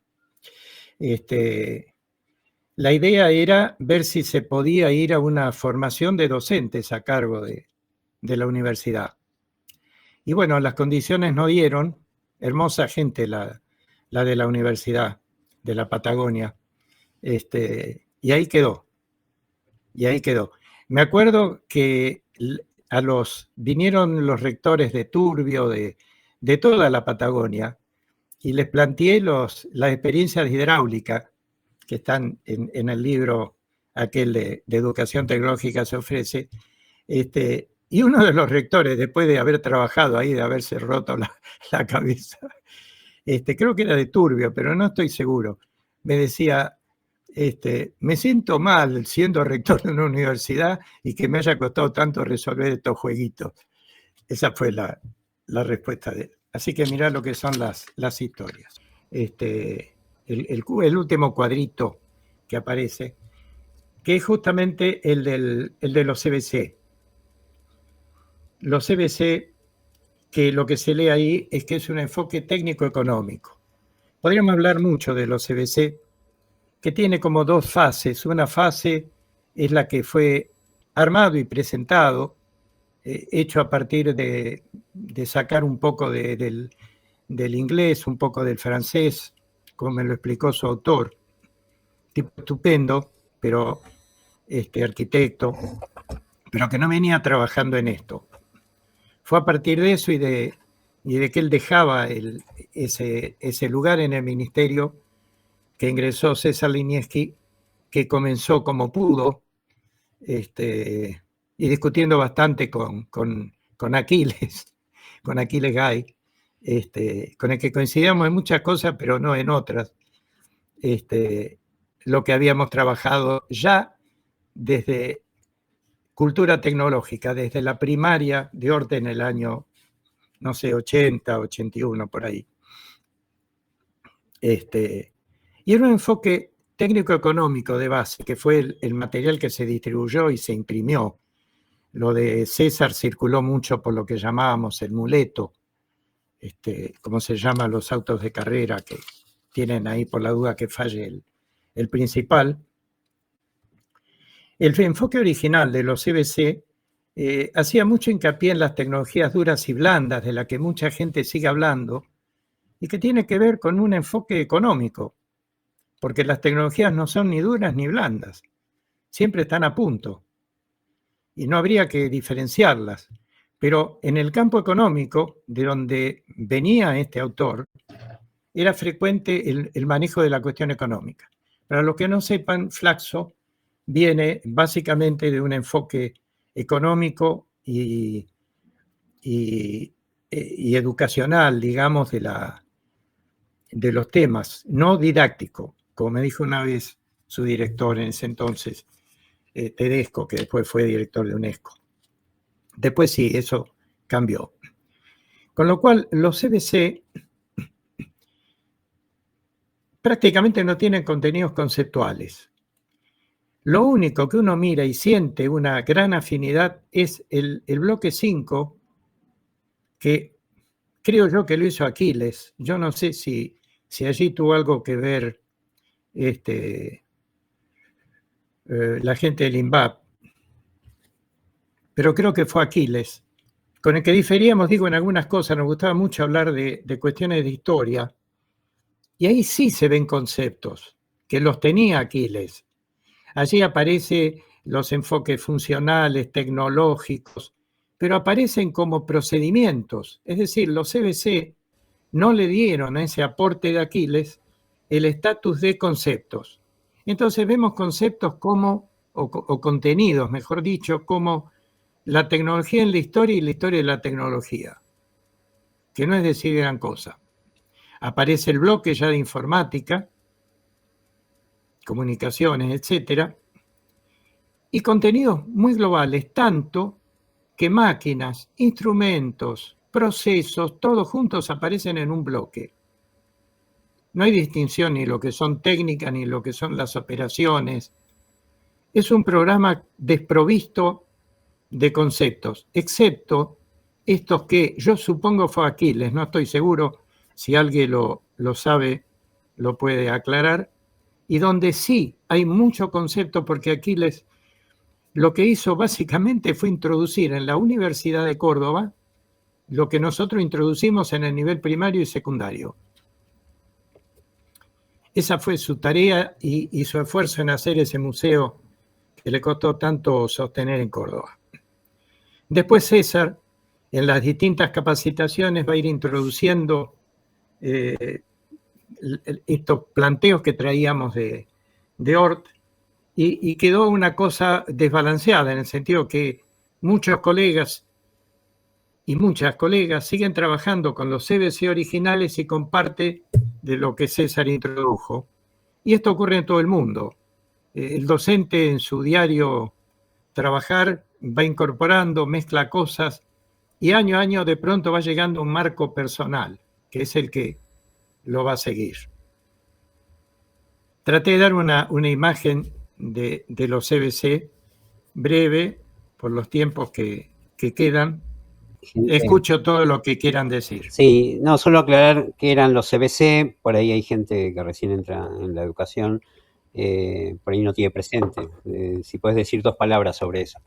La idea era ver si se podía ir a una formación de docentes a cargo de la universidad. Y bueno, las condiciones no dieron. Hermosa gente la de la universidad de la Patagonia. Y ahí quedó. Y ahí quedó. Me acuerdo que vinieron los rectores de Turbio, de toda la Patagonia, y les planteé las experiencias de hidráulica que están en el libro aquel de educación tecnológica se ofrece, y uno de los rectores, después de haber trabajado ahí, de haberse roto la cabeza, creo que era de Turbio, pero no estoy seguro, me decía, me siento mal siendo rector de una universidad y que me haya costado tanto resolver estos jueguitos. Esa fue la respuesta de él. Así que mirá lo que son las historias. El último cuadrito que aparece, que es justamente el de los CBC. Los CBC, que lo que se lee ahí es que es un enfoque técnico-económico. Podríamos hablar mucho de los CBC, que tiene como dos fases. Una fase es la que fue armado y presentado, hecho a partir de sacar un poco del inglés, un poco del francés, como me lo explicó su autor. Tipo estupendo, pero arquitecto, pero que no venía trabajando en esto. Fue a partir de eso y de que él dejaba ese lugar en el ministerio, que ingresó César Linieski, que comenzó como pudo, y discutiendo bastante con Aquiles, con Aquiles Gay, con el que coincidíamos en muchas cosas, pero no en otras, lo que habíamos trabajado ya desde cultura tecnológica, desde la primaria de Orte en el año, no sé, 80, 81, por ahí. Y era un enfoque técnico-económico de base, que fue el material que se distribuyó y se imprimió. Lo de César circuló mucho por lo que llamábamos el muleto, como se llaman los autos de carrera que tienen ahí por la duda que falle el principal. El enfoque original de los CBC hacía mucho hincapié en las tecnologías duras y blandas, de las que mucha gente sigue hablando, y que tiene que ver con un enfoque económico, porque las tecnologías no son ni duras ni blandas, siempre están a punto, y no habría que diferenciarlas. Pero en el campo económico, de donde venía este autor, era frecuente el manejo de la cuestión económica. Para los que no sepan, Flaxo viene básicamente de un enfoque económico y educacional, digamos, de los temas, no didáctico, como me dijo una vez su director en ese entonces, Tedesco, que después fue director de UNESCO. Después sí, eso cambió. Con lo cual, los CBC prácticamente no tienen contenidos conceptuales. Lo único que uno mira y siente una gran afinidad es el bloque 5, que creo yo que lo hizo Aquiles. Yo no sé si allí tuvo algo que ver la gente del INVAP, pero creo que fue Aquiles, con el que diferíamos, digo, en algunas cosas. Nos gustaba mucho hablar de cuestiones de historia, y ahí sí se ven conceptos, que los tenía Aquiles. Allí aparecen los enfoques funcionales, tecnológicos, pero aparecen como procedimientos. Es decir, los CBC no le dieron a ese aporte de Aquiles el estatus de conceptos. Entonces vemos conceptos como, o contenidos, mejor dicho, como la tecnología en la historia y la historia de la tecnología, que no es decir gran cosa. Aparece el bloque ya de informática, comunicaciones, etcétera, y contenidos muy globales, tanto que máquinas, instrumentos, procesos, todos juntos aparecen en un bloque. No hay distinción ni lo que son técnicas ni lo que son las operaciones. Es un programa desprovisto de conceptos, excepto estos que yo supongo fue Aquiles, no estoy seguro, si alguien lo sabe, lo puede aclarar, y donde sí hay mucho concepto, porque Aquiles lo que hizo básicamente fue introducir en la Universidad de Córdoba lo que nosotros introducimos en el nivel primario y secundario. Esa fue su tarea y su esfuerzo en hacer ese museo que le costó tanto sostener en Córdoba. Después César, en las distintas capacitaciones, va a ir introduciendo estos planteos que traíamos de Oort, y quedó una cosa desbalanceada en el sentido que muchos colegas y muchas colegas siguen trabajando con los CBC originales y con parte de lo que César introdujo. Y esto ocurre en todo el mundo. El docente en su diario trabajar va incorporando, mezcla cosas y año a año de pronto va llegando un marco personal, que es el que lo va a seguir. Traté de dar una imagen de los CBC breve por los tiempos que quedan. Escucho todo lo que quieran decir. Sí, no, solo aclarar que eran los CBC, por ahí hay gente que recién entra en la educación, por ahí no tiene presente. Si puedes decir 2 palabras sobre eso.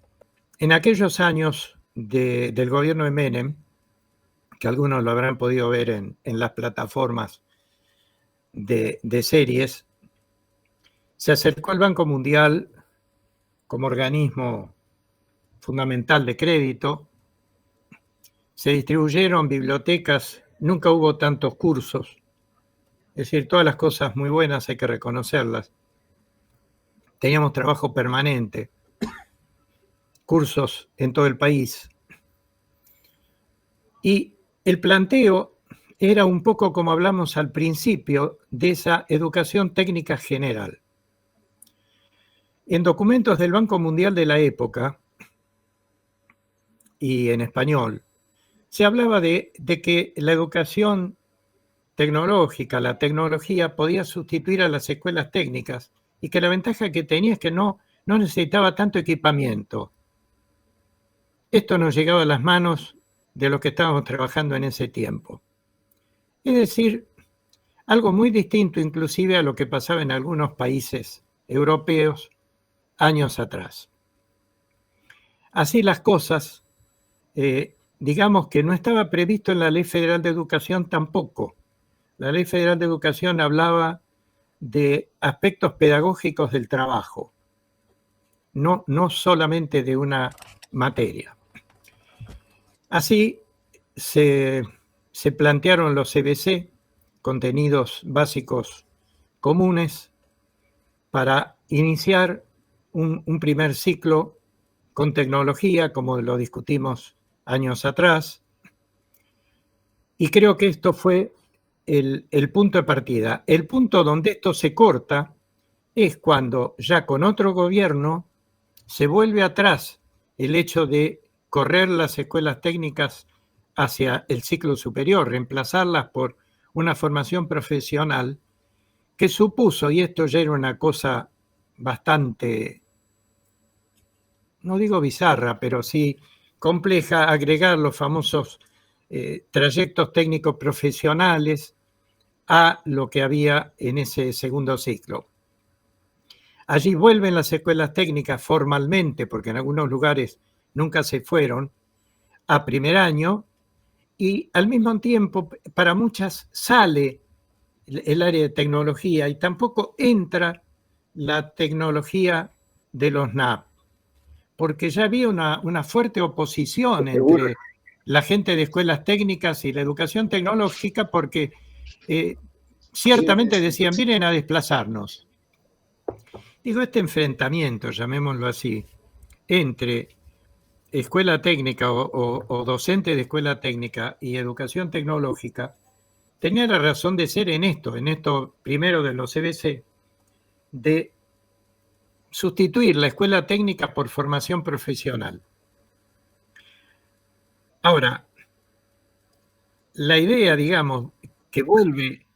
En aquellos años del gobierno de Menem, que algunos lo habrán podido ver en las plataformas de series, se acercó al Banco Mundial como organismo fundamental de crédito, se distribuyeron bibliotecas, nunca hubo tantos cursos, es decir, todas las cosas muy buenas hay que reconocerlas. Teníamos trabajo permanente, cursos en todo el país. Y el planteo era un poco como hablamos al principio de esa educación técnica general. En documentos del Banco Mundial de la época, y en español, se hablaba de que la educación tecnológica, la tecnología, podía sustituir a las escuelas técnicas y que la ventaja que tenía es que no necesitaba tanto equipamiento. Esto nos llegaba a las manos de lo que estábamos trabajando en ese tiempo. Es decir, algo muy distinto inclusive a lo que pasaba en algunos países europeos años atrás. Así las cosas, digamos que no estaba previsto en la Ley Federal de Educación tampoco. La Ley Federal de Educación hablaba de aspectos pedagógicos del trabajo, no solamente de una materia. Así se plantearon los CBC, contenidos básicos comunes, para iniciar un primer ciclo con tecnología, como lo discutimos años atrás, y creo que esto fue el punto de partida. El punto donde esto se corta es cuando ya con otro gobierno se vuelve atrás el hecho de correr las escuelas técnicas hacia el ciclo superior, reemplazarlas por una formación profesional que supuso, y esto ya era una cosa bastante, no digo bizarra, pero sí compleja, agregar los famosos trayectos técnicos profesionales a lo que había en ese segundo ciclo. Allí vuelven las escuelas técnicas formalmente, porque en algunos lugares nunca se fueron, a primer año, y al mismo tiempo para muchas sale el área de tecnología y tampoco entra la tecnología de los NAP, porque ya había una fuerte oposición entre la gente de escuelas técnicas y la educación tecnológica, porque ciertamente decían, vienen a desplazarnos. Digo, este enfrentamiento, llamémoslo así, entre escuela técnica o docente de escuela técnica y educación tecnológica, tenía la razón de ser en esto primero de los CBC, de sustituir la escuela técnica por formación profesional. Ahora, la idea, digamos, que vuelve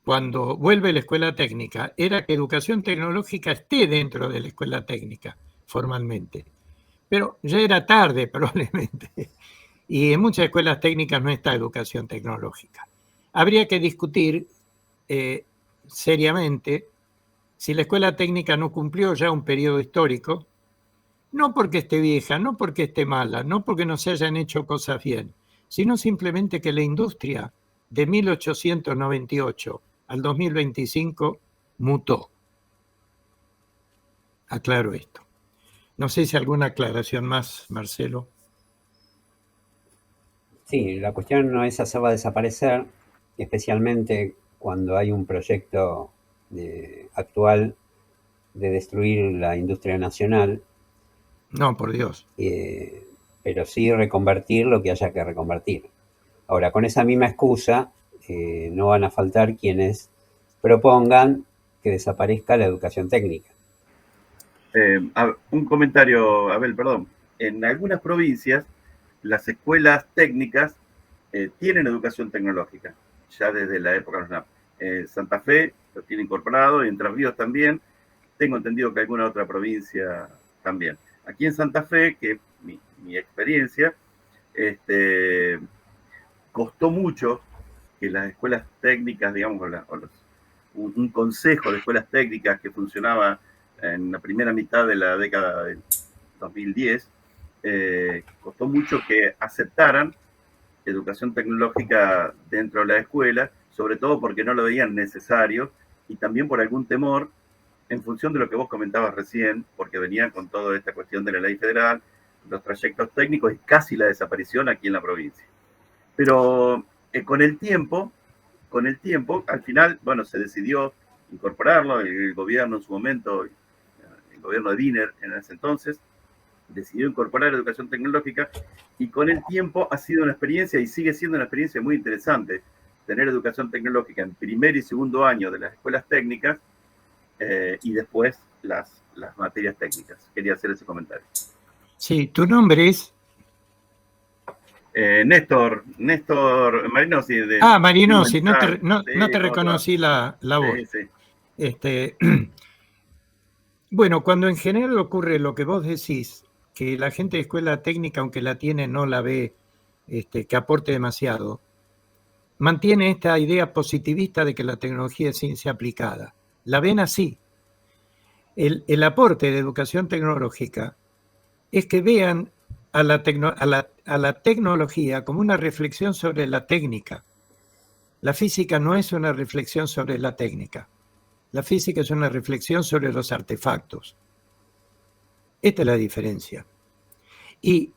cuando vuelve la escuela técnica, era que educación tecnológica esté dentro de la escuela técnica, formalmente. Pero ya era tarde, probablemente. Y en muchas escuelas técnicas no está educación tecnológica. Habría que discutir seriamente si la escuela técnica no cumplió ya un periodo histórico, no porque esté vieja, no porque esté mala, no porque no se hayan hecho cosas bien, sino simplemente que la industria de 1898 al 2025 mutó. Aclaro esto. No sé si alguna aclaración más, Marcelo. Sí, la cuestión no es hacerla desaparecer, especialmente cuando hay un proyecto actual de destruir la industria nacional. No, por Dios. Pero sí reconvertir lo que haya que reconvertir. Ahora, con esa misma excusa, no van a faltar quienes propongan que desaparezca la educación técnica. Un comentario, Abel, perdón. En algunas provincias, las escuelas técnicas tienen educación tecnológica, ya desde la época de los NAP. Santa Fe lo tiene incorporado, y Entre Ríos también. Tengo entendido que alguna otra provincia también. Aquí en Santa Fe, que mi experiencia, costó mucho que las escuelas técnicas, digamos, un consejo de escuelas técnicas que funcionaba en la primera mitad de la década del 2010, costó mucho que aceptaran educación tecnológica dentro de la escuela, sobre todo porque no lo veían necesario y también por algún temor en función de lo que vos comentabas recién, porque venían con toda esta cuestión de la ley federal, los trayectos técnicos y casi la desaparición aquí en la provincia. Pero con el tiempo, al final, bueno, se decidió incorporarlo, el gobierno en su momento, el gobierno de Wiener en ese entonces, decidió incorporar educación tecnológica y con el tiempo ha sido una experiencia y sigue siendo una experiencia muy interesante tener educación tecnológica en primer y segundo año de las escuelas técnicas y después las materias técnicas. Quería hacer ese comentario. Sí, ¿tu nombre es? Néstor Marinosi. Marinosi, no te reconocí la voz. Sí. Bueno, cuando en general ocurre lo que vos decís, que la gente de escuela técnica, aunque la tiene, no la ve que aporte demasiado, mantiene esta idea positivista de que la tecnología es ciencia aplicada. La ven así. El aporte de educación tecnológica es que vean a la tecnología como una reflexión sobre la técnica. La física no es una reflexión sobre la técnica. La física es una reflexión sobre los artefactos. Esta es la diferencia. Y,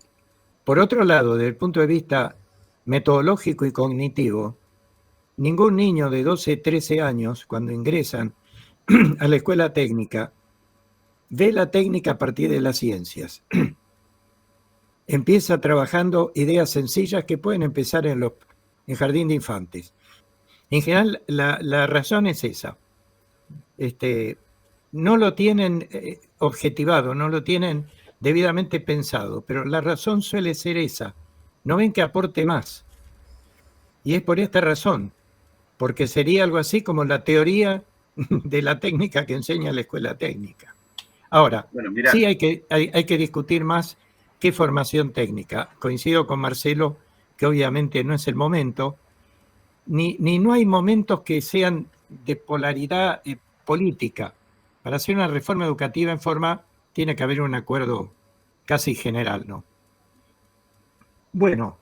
por otro lado, desde el punto de vista metodológico y cognitivo, ningún niño de 12, 13 años, cuando ingresan a la escuela técnica, ve la técnica a partir de las ciencias. Empieza trabajando ideas sencillas que pueden empezar en jardín de infantes. En general, la razón es esa. No lo tienen objetivado, no lo tienen debidamente pensado, pero la razón suele ser esa. No ven que aporte más. Y es por esta razón, porque sería algo así como la teoría de la técnica que enseña la escuela técnica. Ahora, bueno, sí hay que discutir más qué formación técnica. Coincido con Marcelo que obviamente no es el momento, ni no hay momentos que sean de polaridad política. Para hacer una reforma educativa en forma tiene que haber un acuerdo casi general, ¿no? Bueno,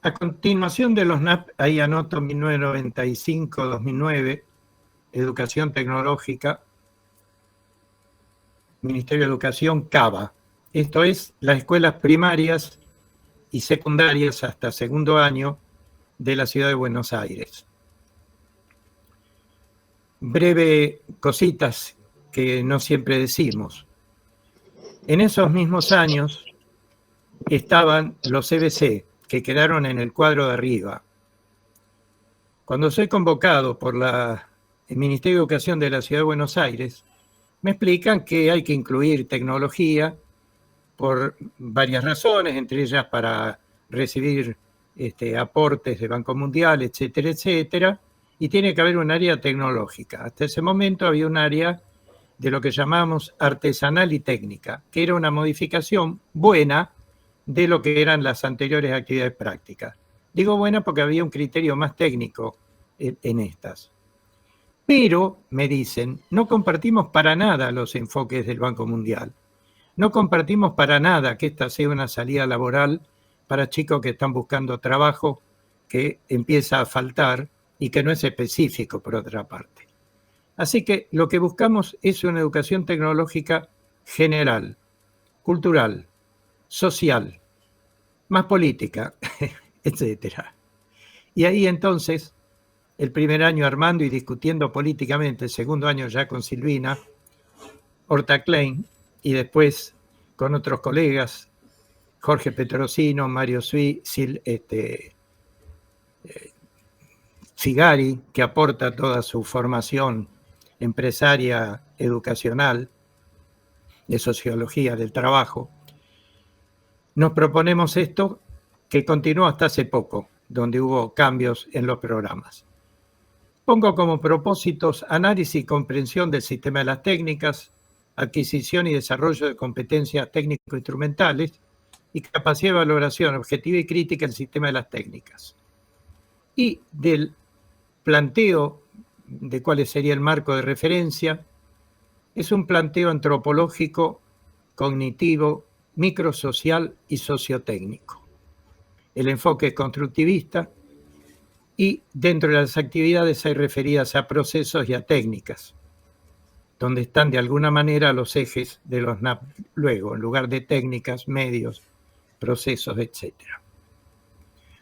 a continuación de los NAP, ahí anoto 1995-2009, Educación Tecnológica, Ministerio de Educación, CABA. Esto es las escuelas primarias y secundarias hasta segundo año de la ciudad de Buenos Aires. Breve cositas que no siempre decimos. En esos mismos años estaban los CBC, que quedaron en el cuadro de arriba. Cuando soy convocado por el Ministerio de Educación de la Ciudad de Buenos Aires, me explican que hay que incluir tecnología por varias razones, entre ellas para recibir aportes de Banco Mundial, etcétera, etcétera, y tiene que haber un área tecnológica. Hasta ese momento había un área de lo que llamamos artesanal y técnica, que era una modificación buena de lo que eran las anteriores actividades prácticas. Digo buena porque había un criterio más técnico en estas. Pero, me dicen, no compartimos para nada los enfoques del Banco Mundial. No compartimos para nada que esta sea una salida laboral para chicos que están buscando trabajo que empieza a faltar y que no es específico por otra parte. Así que lo que buscamos es una educación tecnológica general, cultural, social, más política, etcétera. Y ahí entonces, el primer año armando y discutiendo políticamente, el segundo año ya con Silvina, Horta Klein, y después con otros colegas, Jorge Petrosino, Mario Figari, que aporta toda su formación empresaria, educacional, de sociología del trabajo. Nos proponemos esto que continuó hasta hace poco, donde hubo cambios en los programas. Pongo como propósitos análisis y comprensión del sistema de las técnicas, adquisición y desarrollo de competencias técnico-instrumentales y capacidad de valoración objetiva y crítica del sistema de las técnicas. Y del planteo de cuál sería el marco de referencia, es un planteo antropológico, cognitivo, microsocial y sociotécnico. El enfoque es constructivista y dentro de las actividades hay referidas a procesos y a técnicas, donde están de alguna manera los ejes de los NAP luego, en lugar de técnicas, medios, procesos, etc.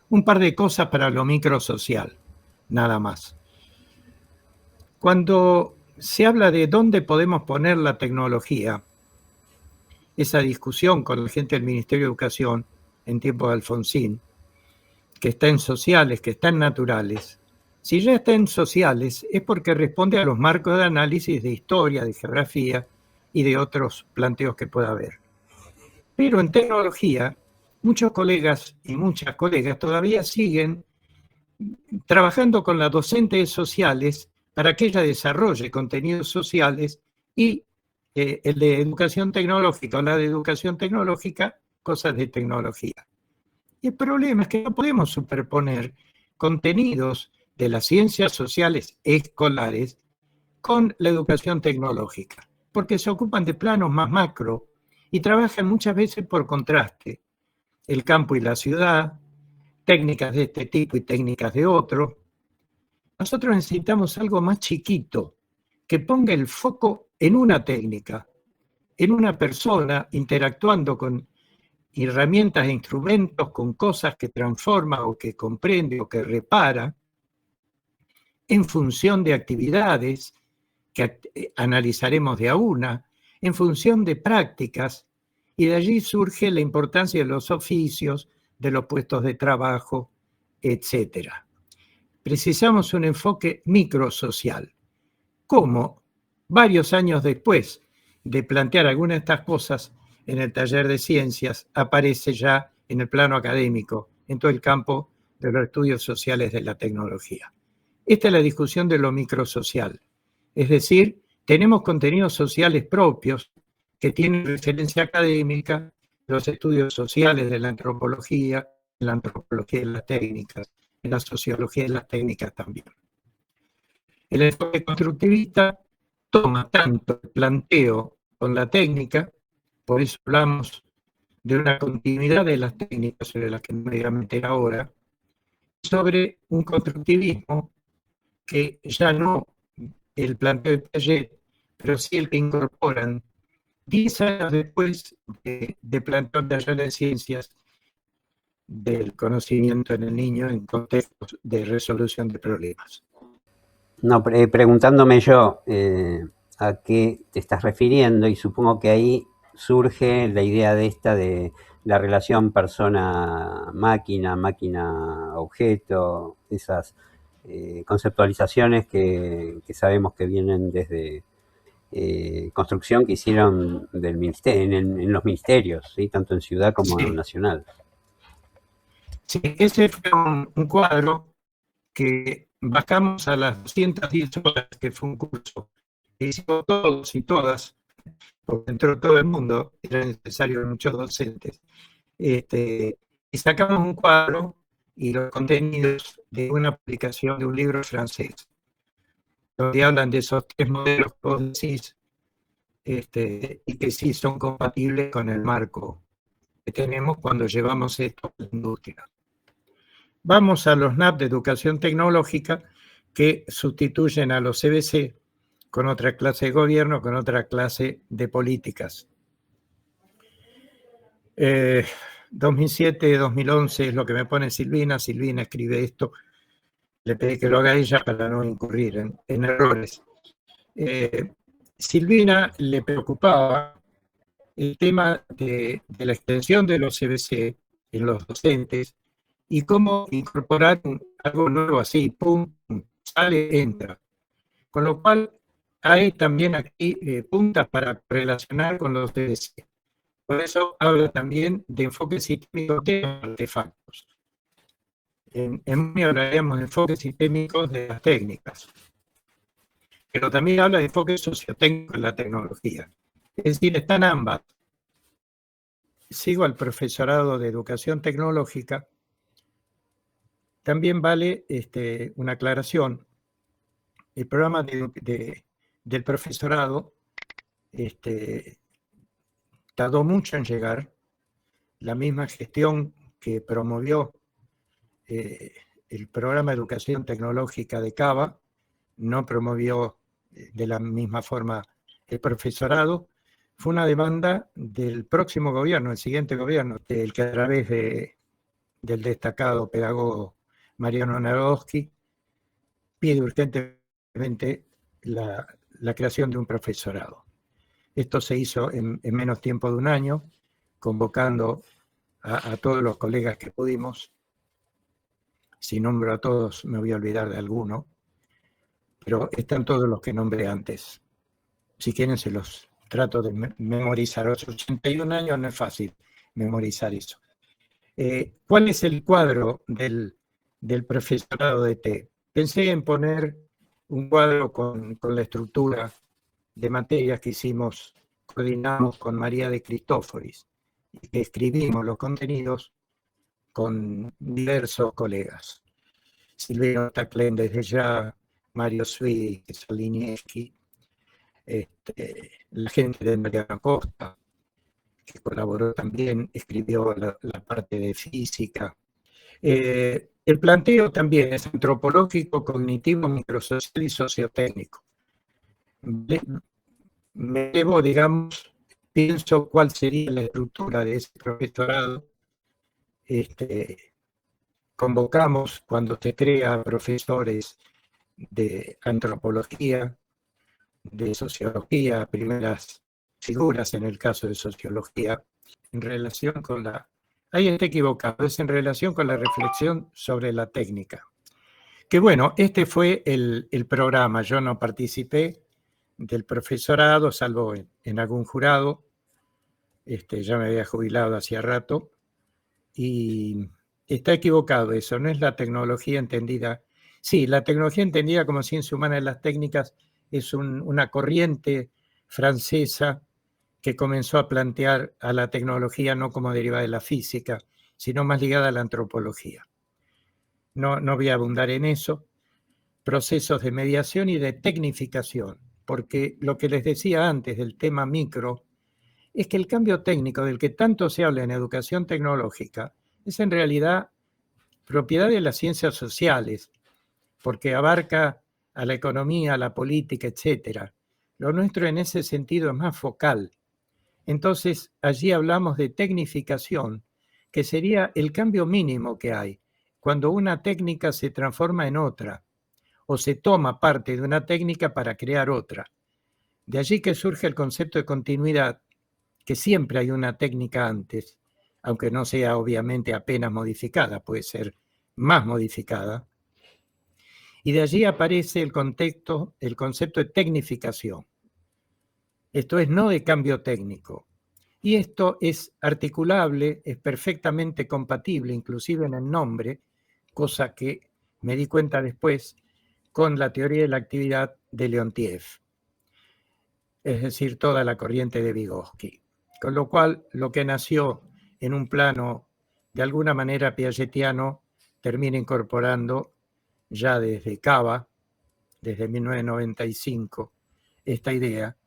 Un par de cosas para lo microsocial, nada más. Cuando se habla de dónde podemos poner la tecnología, esa discusión con la gente del Ministerio de Educación en tiempos de Alfonsín, que está en sociales, que está en naturales, si ya está en sociales es porque responde a los marcos de análisis de historia, de geografía y de otros planteos que pueda haber. Pero en tecnología, muchos colegas y muchas colegas todavía siguen trabajando con las docentes sociales para que ella desarrolle contenidos sociales y el de educación tecnológica o la de educación tecnológica, cosas de tecnología. Y el problema es que no podemos superponer contenidos de las ciencias sociales escolares con la educación tecnológica, porque se ocupan de planos más macro y trabajan muchas veces por contraste. El campo y la ciudad, técnicas de este tipo y técnicas de otro. Nosotros necesitamos algo más chiquito, que ponga el foco en una técnica, en una persona interactuando con herramientas e instrumentos, con cosas que transforma o que comprende o que repara, en función de actividades que analizaremos de a una, en función de prácticas, y de allí surge la importancia de los oficios, de los puestos de trabajo, etc. Precisamos un enfoque microsocial. ¿Cómo? Varios años después de plantear algunas de estas cosas en el taller de ciencias, aparece ya en el plano académico, en todo el campo de los estudios sociales de la tecnología. Esta es la discusión de lo microsocial. Es decir, tenemos contenidos sociales propios que tienen referencia académica, los estudios sociales de la antropología, en la antropología de las técnicas, en la sociología de las técnicas también. El enfoque constructivista toma tanto el planteo con la técnica, por eso hablamos de una continuidad de las técnicas sobre las que me voy a meter ahora, sobre un constructivismo que ya no el planteo de Piaget, pero sí el que incorporan 10 años después de plantear taller de ciencias del conocimiento en el niño en contextos de resolución de problemas. No, preguntándome yo a qué te estás refiriendo, y supongo que ahí surge la idea de esta de la relación persona-máquina, máquina-objeto, esas conceptualizaciones que sabemos que vienen desde construcción que hicieron del ministerio, en los ministerios, ¿sí? Tanto en ciudad como en nacional. Sí, ese fue un cuadro que bajamos a las 210 horas, que fue un curso que hicimos todos y todas, porque entró todo el mundo, era necesario muchos docentes, y sacamos un cuadro y los contenidos de una publicación de un libro francés, donde hablan de esos 3 modelos que vos decís, y que sí son compatibles con el marco que tenemos cuando llevamos esto a la industria. Vamos a los NAP de educación tecnológica, que sustituyen a los CBC con otra clase de gobierno, con otra clase de políticas. 2007, 2011 es lo que me pone Silvina. Silvina escribe esto. Le pedí que lo haga ella para no incurrir en errores. Silvina le preocupaba el tema de la extensión de los CBC en los docentes y cómo incorporar algo nuevo así, pum, sale, entra. Con lo cual hay también aquí puntas para relacionar con los CBC. Por eso habla también de enfoque sistémico de artefactos. En MUNI hablaremos de enfoques sistémicos de las técnicas, pero también habla de enfoque sociotécnico en la tecnología. Es decir, están ambas. Sigo al profesorado de educación tecnológica. También vale una aclaración. El programa del profesorado tardó mucho en llegar. La misma gestión que promovió el programa de educación tecnológica de Cava no promovió de la misma forma el profesorado. Fue una demanda del próximo gobierno, el siguiente gobierno, el que a través del destacado pedagogo Mariano Narodowski pide urgentemente la creación de un profesorado. Esto se hizo en menos tiempo de un año, convocando a todos los colegas que pudimos. Si nombro a todos, me voy a olvidar de alguno, pero están todos los que nombré antes. Si quieren, se los trato de memorizar. A los 81 años no es fácil memorizar eso. ¿Cuál es el cuadro del profesorado de T? Pensé en poner un cuadro con la estructura de materias que coordinamos con María de Cristóforis, y que escribimos los contenidos con diversos colegas. Silvino Taclén desde ya, Mario Sui, Salinieschi, la gente de Mariano Costa, que colaboró también, escribió la parte de física. El planteo también es antropológico, cognitivo, microsocial y sociotécnico. Me llevo, digamos, pienso cuál sería la estructura de ese profesorado. Convocamos, cuando se crea, profesores de antropología, de sociología, primeras figuras en el caso de sociología, en relación con ahí está equivocado, es en relación con la reflexión sobre la técnica. Que bueno, este fue el programa. Yo no participé del profesorado, salvo en algún jurado. Ya me había jubilado hacía rato. Y está equivocado eso, no es la tecnología entendida. Sí, la tecnología entendida como ciencia humana de las técnicas es una corriente francesa que comenzó a plantear a la tecnología no como derivada de la física, sino más ligada a la antropología. No voy a abundar en eso. Procesos de mediación y de tecnificación, porque lo que les decía antes del tema micro es que el cambio técnico del que tanto se habla en educación tecnológica es en realidad propiedad de las ciencias sociales, porque abarca a la economía, a la política, etc. Lo nuestro en ese sentido es más focal. Entonces, allí hablamos de tecnificación, que sería el cambio mínimo que hay cuando una técnica se transforma en otra o se toma parte de una técnica para crear otra. De allí que surge el concepto de continuidad, que siempre hay una técnica antes, aunque no sea obviamente apenas modificada, puede ser más modificada. Y de allí aparece el concepto de tecnificación. Esto es no de cambio técnico, Y esto es articulable, es perfectamente compatible, inclusive en el nombre, cosa que me di cuenta después, con la teoría de la actividad de Leontief, es decir, toda la corriente de Vygotsky. Con lo cual, lo que nació en un plano de alguna manera piagetiano termina incorporando ya desde Cava, desde 1995, esta idea,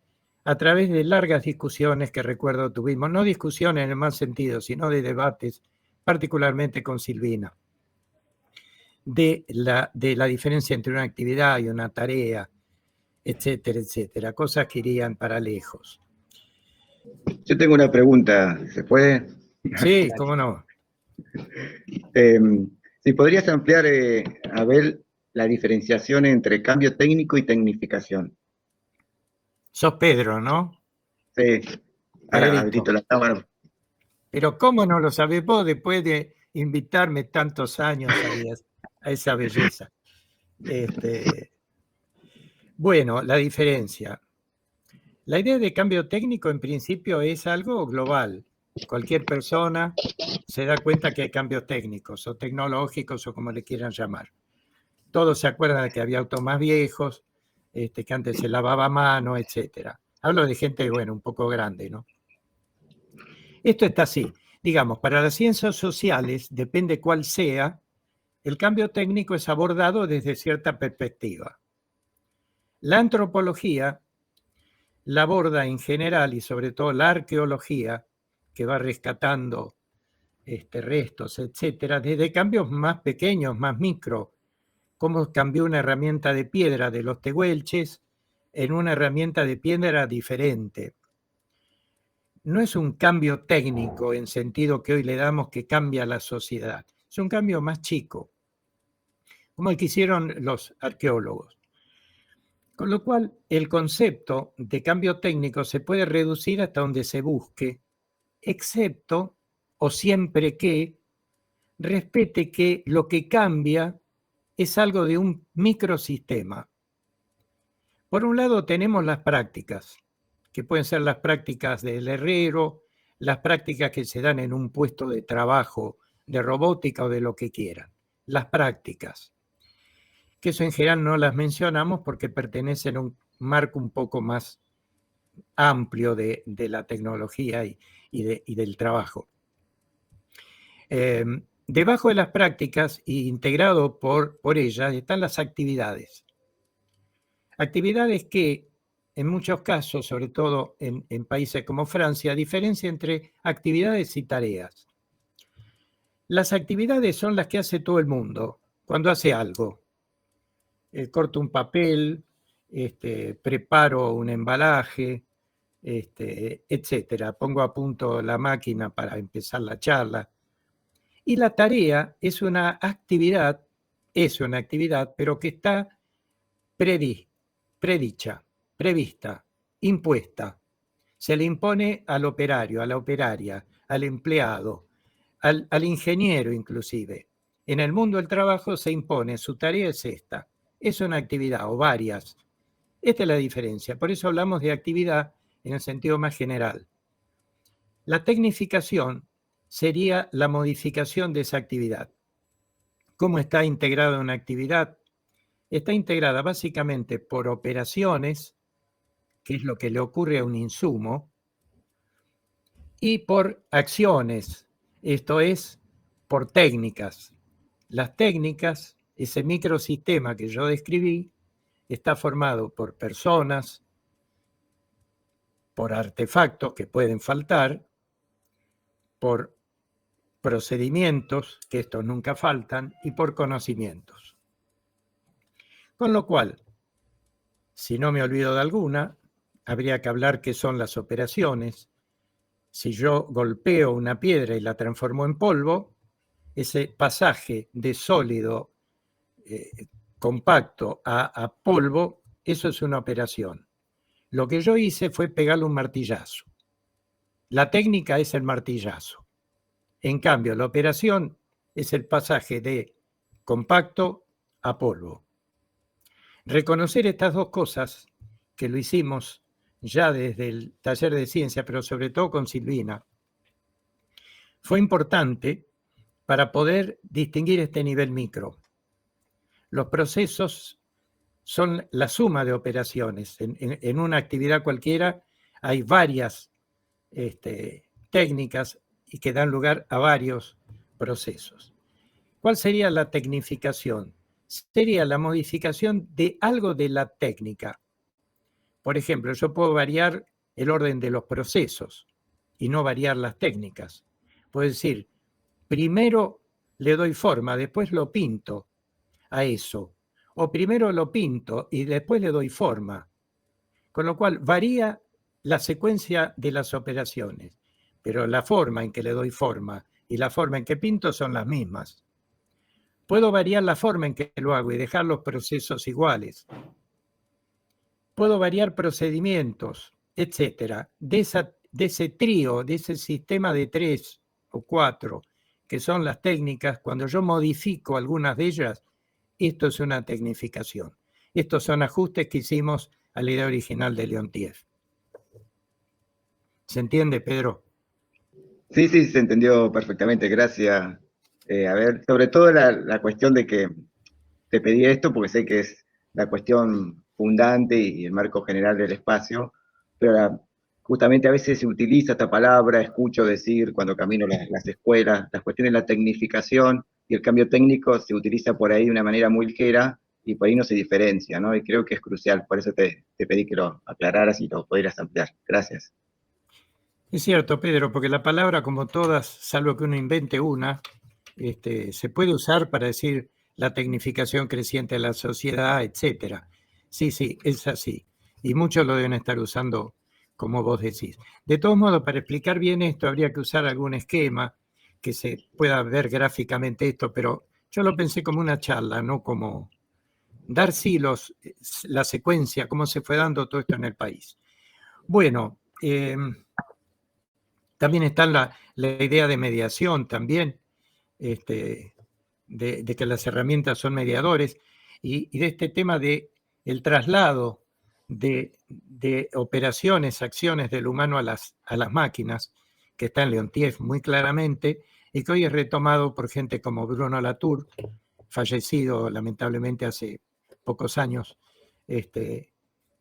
a través de largas discusiones que recuerdo tuvimos, no discusiones en el mal sentido, sino de debates, particularmente con Silvina, de la diferencia entre una actividad y una tarea, etcétera, etcétera, cosas que irían para lejos. Yo tengo una pregunta, ¿se puede? Sí, cómo no. Si podrías ampliar, Abel, la diferenciación entre cambio técnico y tecnificación. Sos Pedro, ¿no? Sí, ahora Pedrito. habilito la cámara. Pero ¿cómo no lo sabés vos después de invitarme tantos años ahí a esa belleza? Bueno, la diferencia. La idea de cambio técnico en principio es algo global. Cualquier persona se da cuenta que hay cambios técnicos o tecnológicos o como le quieran llamar. Todos se acuerdan de que había autos más viejos, que antes se lavaba a mano, etc. Hablo de gente, bueno, un poco grande, ¿no? Esto está así. Digamos, para las ciencias sociales, depende cuál sea, el cambio técnico es abordado desde cierta perspectiva. La antropología la aborda en general y sobre todo la arqueología, que va rescatando restos, etcétera, desde cambios más pequeños, más micro, cómo cambió una herramienta de piedra de los tehuelches en una herramienta de piedra diferente. No es un cambio técnico en sentido que hoy le damos que cambia la sociedad, es un cambio más chico, como el que hicieron los arqueólogos. Con lo cual, el concepto de cambio técnico se puede reducir hasta donde se busque, excepto o siempre que respete que lo que cambia es algo de un microsistema. Por un lado tenemos las prácticas, que pueden ser las prácticas del herrero, las prácticas que se dan en un puesto de trabajo de robótica o de lo que quieran. Las prácticas, que eso en general no las mencionamos porque pertenecen a un marco un poco más amplio de la tecnología y del trabajo. Debajo de las prácticas e integrado por ellas están las actividades. Actividades que en muchos casos, sobre todo en países como Francia, diferencia entre actividades y tareas. Las actividades son las que hace todo el mundo cuando hace algo. Corto un papel, preparo un embalaje, etcétera. Pongo a punto la máquina para empezar la charla. Y la tarea es una actividad, pero que está predicha, prevista, impuesta. Se le impone al operario, a la operaria, al empleado, al ingeniero inclusive. En el mundo del trabajo se impone, su tarea es esta. Es una actividad o varias. Esta es la diferencia. Por eso hablamos de actividad en el sentido más general. La tecnificación sería la modificación de esa actividad. ¿Cómo está integrada una actividad? Está integrada básicamente por operaciones, que es lo que le ocurre a un insumo, y por acciones, esto es, por técnicas. Las técnicas, ese microsistema que yo describí, está formado por personas, por artefactos que pueden faltar, por procedimientos, que estos nunca faltan, y por conocimientos. Con lo cual, si no me olvido de alguna, habría que hablar qué son las operaciones. Si yo golpeo una piedra y la transformo en polvo, ese pasaje de sólido compacto a polvo, eso es una operación. Lo que yo hice fue pegarle un martillazo. La técnica es el martillazo. En cambio, la operación es el pasaje de compacto a polvo. Reconocer estas dos cosas, que lo hicimos ya desde el taller de ciencia, pero sobre todo con Silvina, fue importante para poder distinguir este nivel micro. Los procesos son la suma de operaciones. En una actividad cualquiera hay varias técnicas y que dan lugar a varios procesos. ¿Cuál sería la tecnificación? Sería la modificación de algo de la técnica. Por ejemplo, yo puedo variar el orden de los procesos y no variar las técnicas. Puedo decir, primero le doy forma, después lo pinto a eso. O primero lo pinto y después le doy forma. Con lo cual varía la secuencia de las operaciones, pero la forma en que le doy forma y la forma en que pinto son las mismas. Puedo variar la forma en que lo hago y dejar los procesos iguales. Puedo variar procedimientos, etcétera. De ese trío, de ese sistema de 3 o 4, que son las técnicas, cuando yo modifico algunas de ellas, esto es una tecnificación. Estos son ajustes que hicimos a la idea original de Leontief. ¿Se entiende, Pedro? Sí, sí, se entendió perfectamente, gracias. A ver, sobre todo la cuestión de que te pedí esto, porque sé que es la cuestión fundante y el marco general del espacio, pero justamente a veces se utiliza esta palabra, escucho decir cuando camino las escuelas, las cuestiones de la tecnificación y el cambio técnico se utiliza por ahí de una manera muy ligera y por ahí no se diferencia, ¿no? Y creo que es crucial, por eso te pedí que lo aclararas y lo pudieras ampliar. Gracias. Es cierto, Pedro, porque la palabra, como todas, salvo que uno invente una, se puede usar para decir la tecnificación creciente de la sociedad, etcétera. Sí, sí, es así. Y muchos lo deben estar usando como vos decís. De todos modos, para explicar bien esto, habría que usar algún esquema que se pueda ver gráficamente esto, pero yo lo pensé como una charla, no como dar sí la secuencia, cómo se fue dando todo esto en el país. Bueno, también está la idea de mediación también, de que las herramientas son mediadores, y de este tema de el traslado de operaciones, acciones del humano a las máquinas, que está en Leontief muy claramente, y que hoy es retomado por gente como Bruno Latour, fallecido lamentablemente hace pocos años, que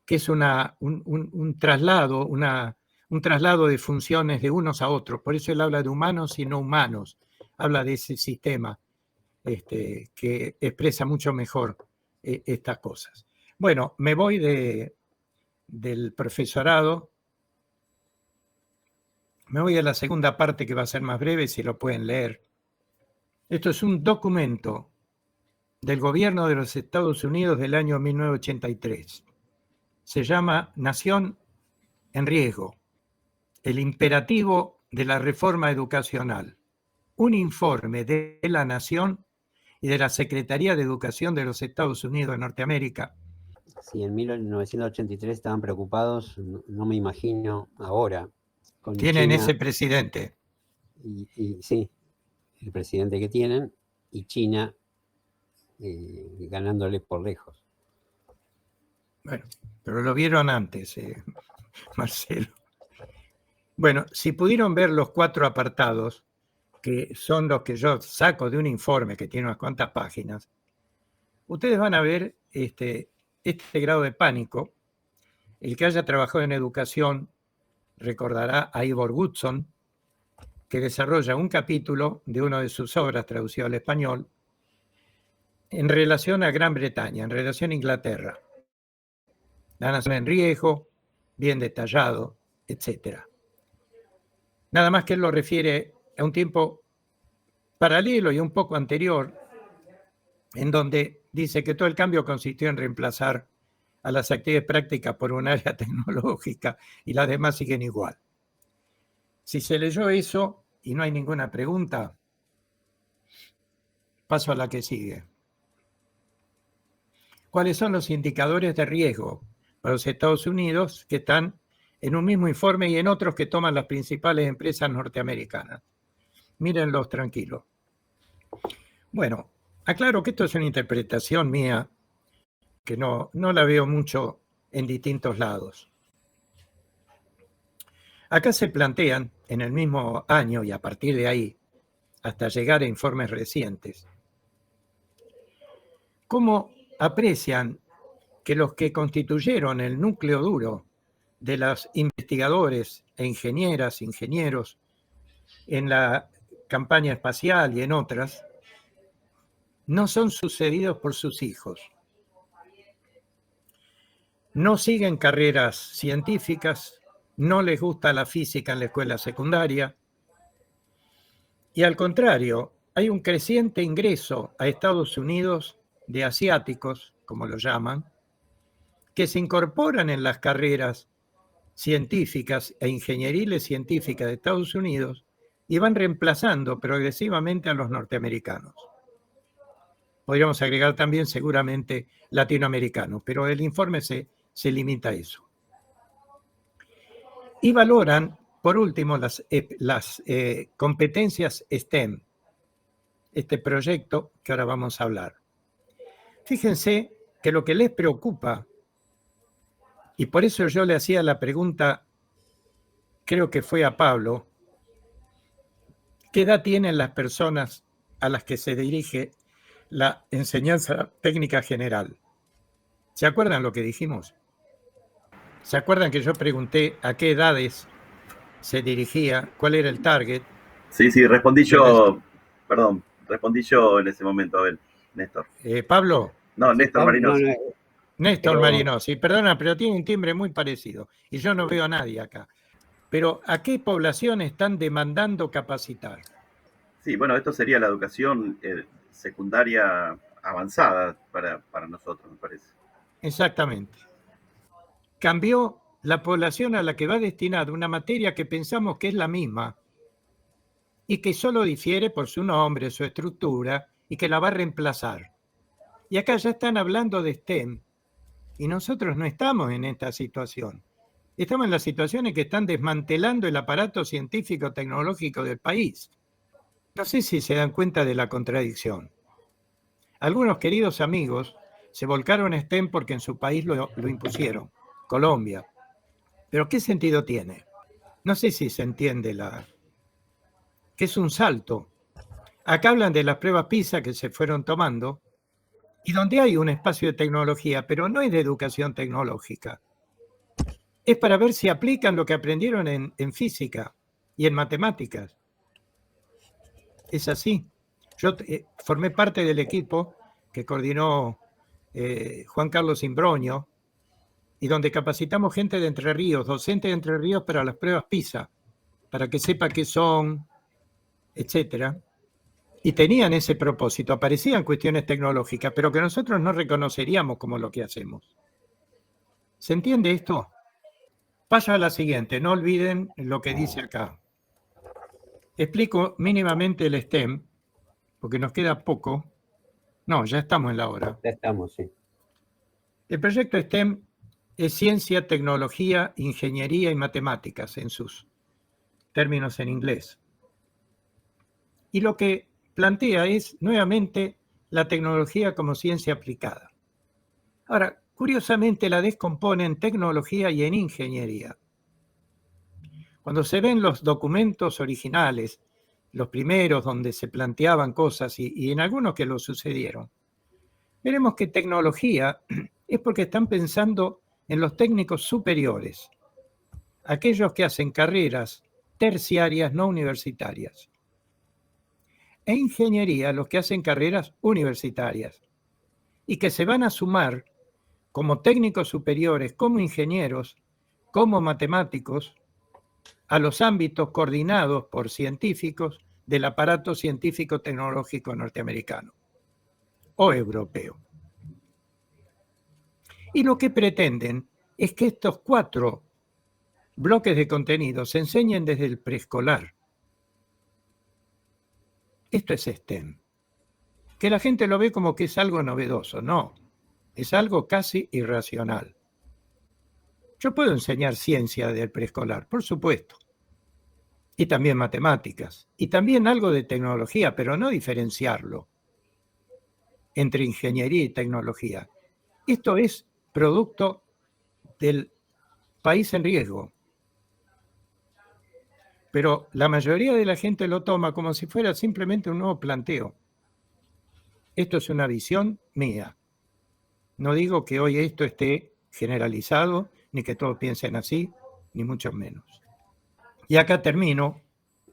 es un traslado, un traslado de funciones de unos a otros. Por eso él habla de humanos y no humanos. Habla de ese sistema que expresa mucho mejor estas cosas. Bueno, me voy del profesorado. Me voy a la segunda parte que va a ser más breve, si lo pueden leer. Esto es un documento del gobierno de los Estados Unidos del año 1983. Se llama Nación en Riesgo. El imperativo de la reforma educacional. Un informe de la Nación y de la Secretaría de Educación de los Estados Unidos de Norteamérica. Si en 1983 estaban preocupados, no me imagino ahora. Tienen China, ese presidente. Y sí, el presidente que tienen, y China ganándole por lejos. Bueno, pero lo vieron antes, Marcelo. Bueno, si pudieron ver los 4 apartados, que son los que yo saco de un informe que tiene unas cuantas páginas, ustedes van a ver este grado de pánico. El que haya trabajado en educación recordará a Ivor Woodson, que desarrolla un capítulo de una de sus obras traducido al español en relación a Gran Bretaña, en relación a Inglaterra. La nación en riesgo, bien detallado, etcétera. Nada más que él lo refiere a un tiempo paralelo y un poco anterior, en donde dice que todo el cambio consistió en reemplazar a las actividades prácticas por un área tecnológica y las demás siguen igual. Si se leyó eso y no hay ninguna pregunta, paso a la que sigue. ¿Cuáles son los indicadores de riesgo para los Estados Unidos que están en un mismo informe y en otros que toman las principales empresas norteamericanas? Mírenlos tranquilos. Bueno, aclaro que esto es una interpretación mía, que no la veo mucho en distintos lados. Acá se plantean, en el mismo año y a partir de ahí, hasta llegar a informes recientes, cómo aprecian que los que constituyeron el núcleo duro de los investigadores e ingenieras, ingenieros en la campaña espacial y en otras, no son sucedidos por sus hijos. No siguen carreras científicas, no les gusta la física en la escuela secundaria, y al contrario, hay un creciente ingreso a Estados Unidos de asiáticos, como lo llaman, que se incorporan en las carreras científicas e ingenieriles científicas de Estados Unidos y van reemplazando progresivamente a los norteamericanos. Podríamos agregar también seguramente latinoamericanos, pero el informe se limita a eso. Y valoran, por último, las competencias STEM, este proyecto que ahora vamos a hablar. Fíjense que lo que les preocupa, y por eso yo le hacía la pregunta, creo que fue a Pablo, ¿qué edad tienen las personas a las que se dirige la enseñanza técnica general? ¿Se acuerdan lo que dijimos? ¿Se acuerdan que yo pregunté a qué edades se dirigía, cuál era el target? Sí, respondí yo, respondí yo en ese momento, a ver, Néstor. ¿Pablo? No, Néstor Marinosi. Néstor Marinosi, perdona, pero tiene un timbre muy parecido y yo no veo a nadie acá. Pero ¿a qué población están demandando capacitar? Sí, bueno, esto sería la educación secundaria avanzada para nosotros, me parece. Exactamente. Cambió la población a la que va destinada una materia que pensamos que es la misma y que solo difiere por su nombre, su estructura, y que la va a reemplazar. Y acá ya están hablando de STEM, y nosotros no estamos en esta situación. Estamos en la situación en que están desmantelando el aparato científico-tecnológico del país. No sé si se dan cuenta de la contradicción. Algunos queridos amigos se volcaron a STEM porque en su país lo impusieron, Colombia. Pero ¿qué sentido tiene? No sé si se entiende que es un salto. Acá hablan de las pruebas PISA que se fueron tomando y donde hay un espacio de tecnología, pero no es de educación tecnológica. Es para ver si aplican lo que aprendieron en física y en matemáticas. Es así. Yo formé parte del equipo que coordinó Juan Carlos Imbroño y donde capacitamos gente de Entre Ríos, docentes de Entre Ríos para las pruebas PISA, para que sepa qué son, etcétera. Y tenían ese propósito, aparecían cuestiones tecnológicas, pero que nosotros no reconoceríamos como lo que hacemos. ¿Se entiende esto? Paso a la siguiente, no olviden lo que dice acá. Explico mínimamente el STEM, porque nos queda poco. No, ya estamos en la hora. Ya estamos, sí. El proyecto STEM es ciencia, tecnología, ingeniería y matemáticas en sus términos en inglés. Y lo que plantea es nuevamente la tecnología como ciencia aplicada. Ahora, curiosamente la descompone en tecnología y en ingeniería. Cuando se ven los documentos originales, los primeros donde se planteaban cosas y en algunos que lo sucedieron, veremos que tecnología es porque están pensando en los técnicos superiores, aquellos que hacen carreras terciarias no universitarias. E ingeniería, los que hacen carreras universitarias y que se van a sumar como técnicos superiores, como ingenieros, como matemáticos, a los ámbitos coordinados por científicos del aparato científico-tecnológico norteamericano o europeo. Y lo que pretenden es que estos 4 bloques de contenido se enseñen desde el preescolar. Esto es STEM. Que la gente lo ve como que es algo novedoso. No, es algo casi irracional. Yo puedo enseñar ciencia del preescolar, por supuesto. Y también matemáticas. Y también algo de tecnología, pero no diferenciarlo entre ingeniería y tecnología. Esto es producto del país en riesgo. pero la mayoría de la gente lo toma como si fuera simplemente un nuevo planteo. Esto es una visión mía. No digo que hoy esto esté generalizado, ni que todos piensen así, ni mucho menos. Y acá termino,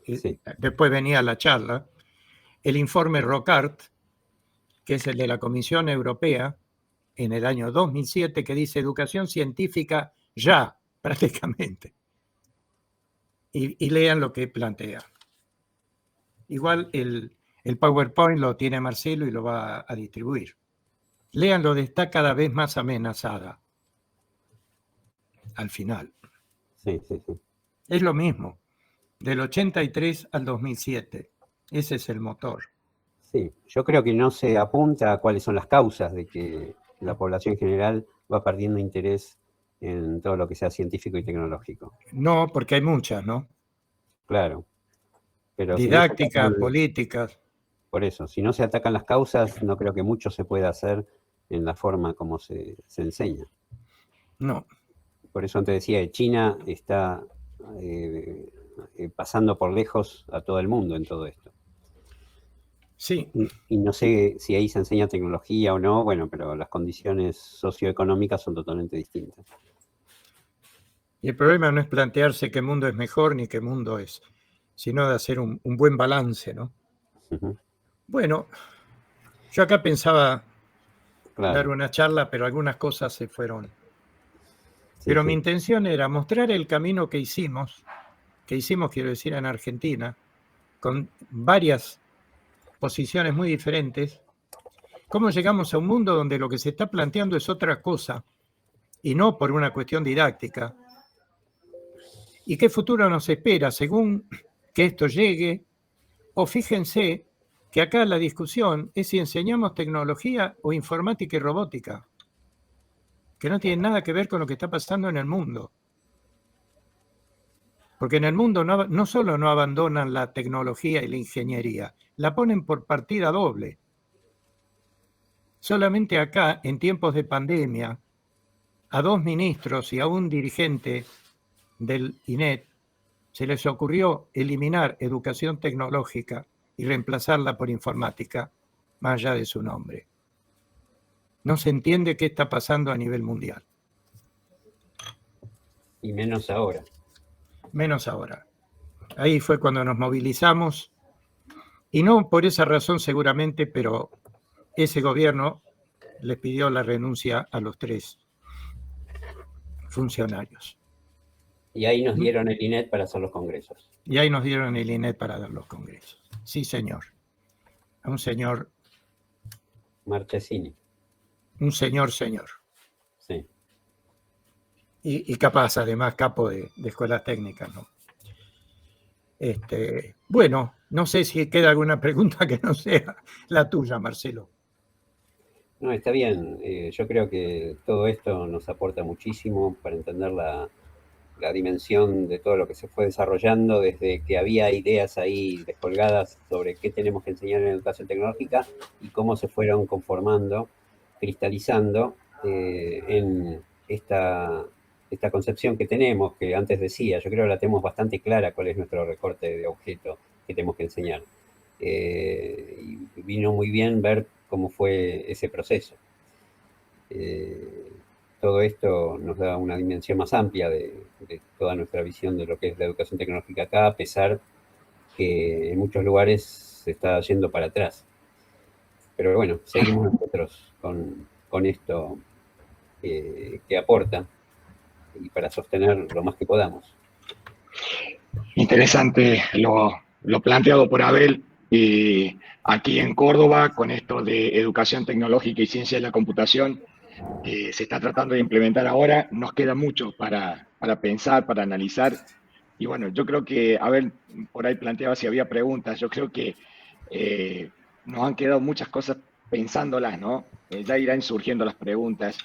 Sí. después venía la charla, el informe Rocard, que es el de la Comisión Europea, en el año 2007, que dice educación científica ya, prácticamente. Y lean lo que plantea. Igual el PowerPoint lo tiene Marcelo y lo va a distribuir. Léanlo, está cada vez más amenazada. Al final. Sí. Es lo mismo, del 83 al 2007. Ese es el motor. Sí, yo creo que no se apunta a cuáles son las causas de que la población en general va perdiendo interés en todo lo que sea científico y tecnológico. No, porque hay muchas, ¿no? Claro. Pero Didácticas, políticas. Por eso, si no se atacan las causas, no creo que mucho se pueda hacer en la forma como se enseña. No. Por eso antes decía que China está pasando por lejos a todo el mundo en todo esto. Sí. Y no sé si ahí se enseña tecnología o no, bueno, pero las condiciones socioeconómicas son totalmente distintas. Y el problema no es plantearse qué mundo es mejor ni qué mundo es, sino de hacer un buen balance, ¿no? Uh-huh. Bueno, yo acá pensaba Claro. dar una charla, pero algunas cosas se fueron. Sí, pero sí. mi intención era mostrar el camino que hicimos, quiero decir, en Argentina, con varias posiciones muy diferentes, cómo llegamos a un mundo donde lo que se está planteando es otra cosa, y no por una cuestión didáctica. ¿Y qué futuro nos espera según que esto llegue? O fíjense que acá la discusión es si enseñamos tecnología o informática y robótica, que no tiene nada que ver con lo que está pasando en el mundo. Porque en el mundo no solo no abandonan la tecnología y la ingeniería, la ponen por partida doble. Solamente acá, en tiempos de pandemia, a 2 ministros y a un dirigente del INET se les ocurrió eliminar educación tecnológica y reemplazarla por informática, más allá de su nombre. No se entiende qué está pasando a nivel mundial. Y menos ahora. Menos ahora. Ahí fue cuando nos movilizamos, y no por esa razón seguramente, pero ese gobierno les pidió la renuncia a los 3 funcionarios. Y ahí nos dieron el INET para hacer los congresos. Y ahí nos dieron el INET para dar los congresos. Sí, señor. A un señor. Marchesini. Un señor. Sí. Y capaz, además, capo de escuelas técnicas, ¿no? Bueno, no sé si queda alguna pregunta que no sea la tuya, Marcelo. No, está bien. Yo creo que todo esto nos aporta muchísimo para entender la dimensión de todo lo que se fue desarrollando desde que había ideas ahí descolgadas sobre qué tenemos que enseñar en educación tecnológica y cómo se fueron conformando, cristalizando en esta concepción que tenemos, que antes decía, yo creo que la tenemos bastante clara cuál es nuestro recorte de objeto que tenemos que enseñar. Y vino muy bien ver cómo fue ese proceso. Todo esto nos da una dimensión más amplia de toda nuestra visión de lo que es la educación tecnológica acá, a pesar que en muchos lugares se está yendo para atrás. Pero bueno, seguimos nosotros con esto que aporta y para sostener lo más que podamos. Interesante lo planteado por Abel. Y aquí en Córdoba, con esto de educación tecnológica y ciencia de la computación, que se está tratando de implementar ahora, nos queda mucho para pensar, para analizar. Y bueno, yo creo que, Abel, por ahí planteaba si había preguntas, yo creo que nos han quedado muchas cosas pensándolas, ¿no? Ya irán surgiendo las preguntas,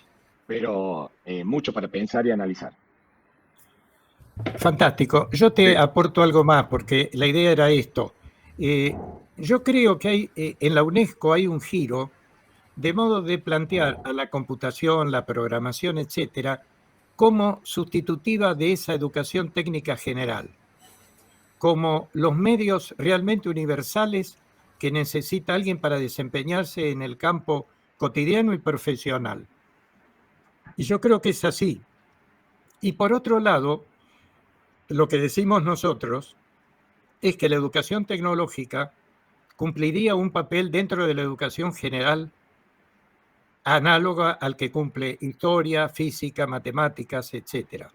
pero mucho para pensar y analizar. Fantástico. Yo te aporto algo más, porque la idea era esto. Yo creo que hay, en la UNESCO hay un giro de modo de plantear a la computación, la programación, etcétera, como sustitutiva de esa educación técnica general. como los medios realmente universales que necesita alguien para desempeñarse en el campo cotidiano y profesional. Y yo creo que es así. Y por otro lado, lo que decimos nosotros es que la educación tecnológica cumpliría un papel dentro de la educación general análoga al que cumple historia, física, matemáticas, etc.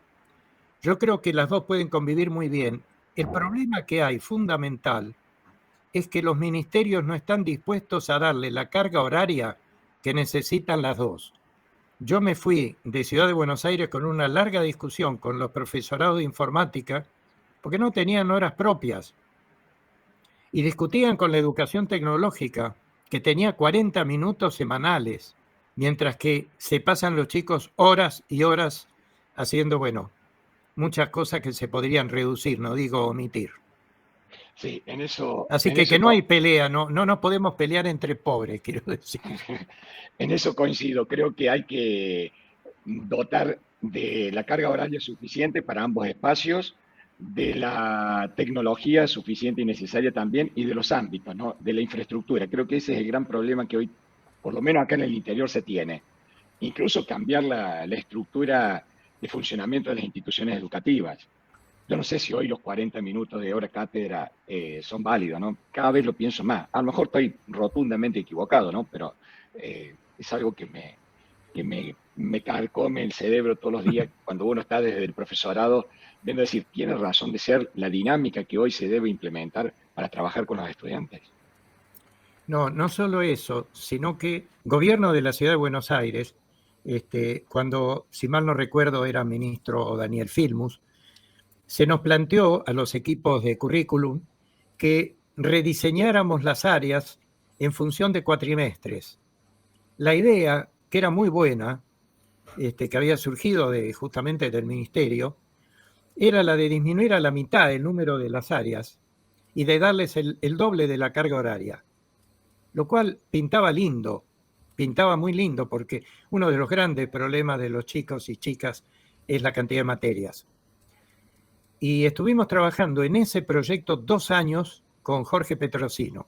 Yo creo que las dos pueden convivir muy bien. El problema que hay fundamental es que los ministerios no están dispuestos a darle la carga horaria que necesitan las dos. Yo me fui de Ciudad de Buenos Aires con una larga discusión con los profesorados de informática porque no tenían horas propias y discutían con la educación tecnológica que tenía 40 minutos semanales, mientras que se pasan los chicos horas y horas haciendo, bueno, muchas cosas que se podrían reducir, no digo omitir. Sí, en eso. Así que no hay pelea, no nos podemos pelear entre pobres, quiero decir. En eso coincido, creo que hay que dotar de la carga horaria suficiente para ambos espacios, de la tecnología suficiente y necesaria también, y de los ámbitos, ¿no? De la infraestructura. Creo que ese es el gran problema que hoy, por lo menos acá en el interior, se tiene. Incluso cambiar la estructura de funcionamiento de las instituciones educativas. Yo no sé si hoy los 40 minutos de hora cátedra son válidos, ¿no? Cada vez lo pienso más. A lo mejor estoy rotundamente equivocado, ¿no? Pero es algo que me carcome el cerebro todos los días cuando uno está desde el profesorado viendo decir, tiene razón de ser la dinámica que hoy se debe implementar para trabajar con los estudiantes. No solo eso, sino que gobierno de la Ciudad de Buenos Aires, cuando, si mal no recuerdo, era ministro Daniel Filmus, se nos planteó a los equipos de currículum que rediseñáramos las áreas en función de cuatrimestres. La idea, que era muy buena, que había surgido justamente del ministerio, era la de disminuir a la mitad el número de las áreas y de darles el doble de la carga horaria, lo cual pintaba lindo, pintaba muy lindo, porque uno de los grandes problemas de los chicos y chicas es la cantidad de materias. Y estuvimos trabajando en ese proyecto 2 años con Jorge Petrosino,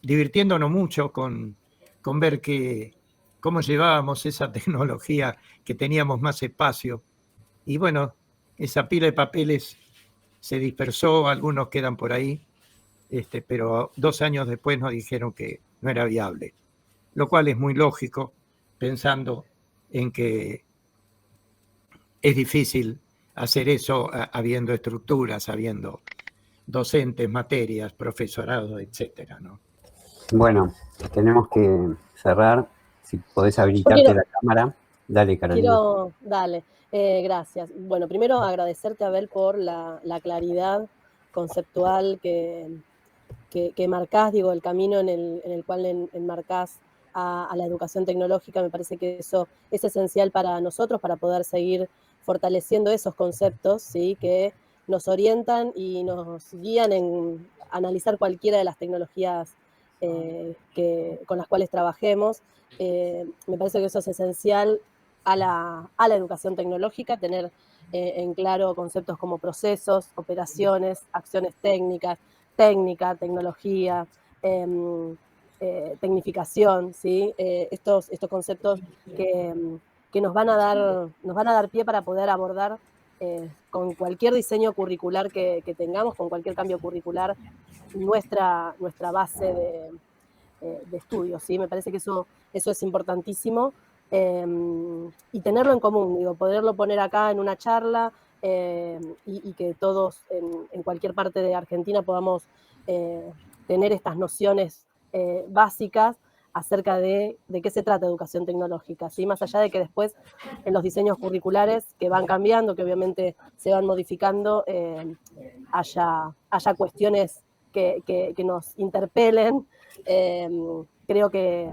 divirtiéndonos mucho con ver cómo llevábamos esa tecnología, que teníamos más espacio. Y bueno, esa pila de papeles se dispersó, algunos quedan por ahí, pero 2 años después nos dijeron que no era viable, lo cual es muy lógico, pensando en que es difícil hacer eso habiendo estructuras, habiendo docentes, materias, profesorado, etcétera, ¿no? Bueno, tenemos que cerrar. Si podés habilitarte la cámara. Dale, Carolina. Dale, gracias. Bueno, primero agradecerte, Abel, por la claridad conceptual que marcás, digo, el camino en el cual enmarcás a la educación tecnológica. Me parece que eso es esencial para nosotros, para poder seguir fortaleciendo esos conceptos, ¿sí?, que nos orientan y nos guían en analizar cualquiera de las tecnologías con las cuales trabajemos. Me parece que eso es esencial a la educación tecnológica, tener en claro conceptos como procesos, operaciones, acciones técnicas, técnica, tecnología, tecnificación, ¿sí? Estos conceptos que nos van a dar pie para poder abordar con cualquier diseño curricular que tengamos, con cualquier cambio curricular, nuestra base de estudios, ¿sí? Me parece que eso es importantísimo, y tenerlo en común, digo, poderlo poner acá en una charla, y que todos en cualquier parte de Argentina podamos tener estas nociones básicas acerca de qué se trata educación tecnológica, ¿sí? Más allá de que después en los diseños curriculares que van cambiando, que obviamente se van modificando, haya cuestiones que nos interpelen. Creo que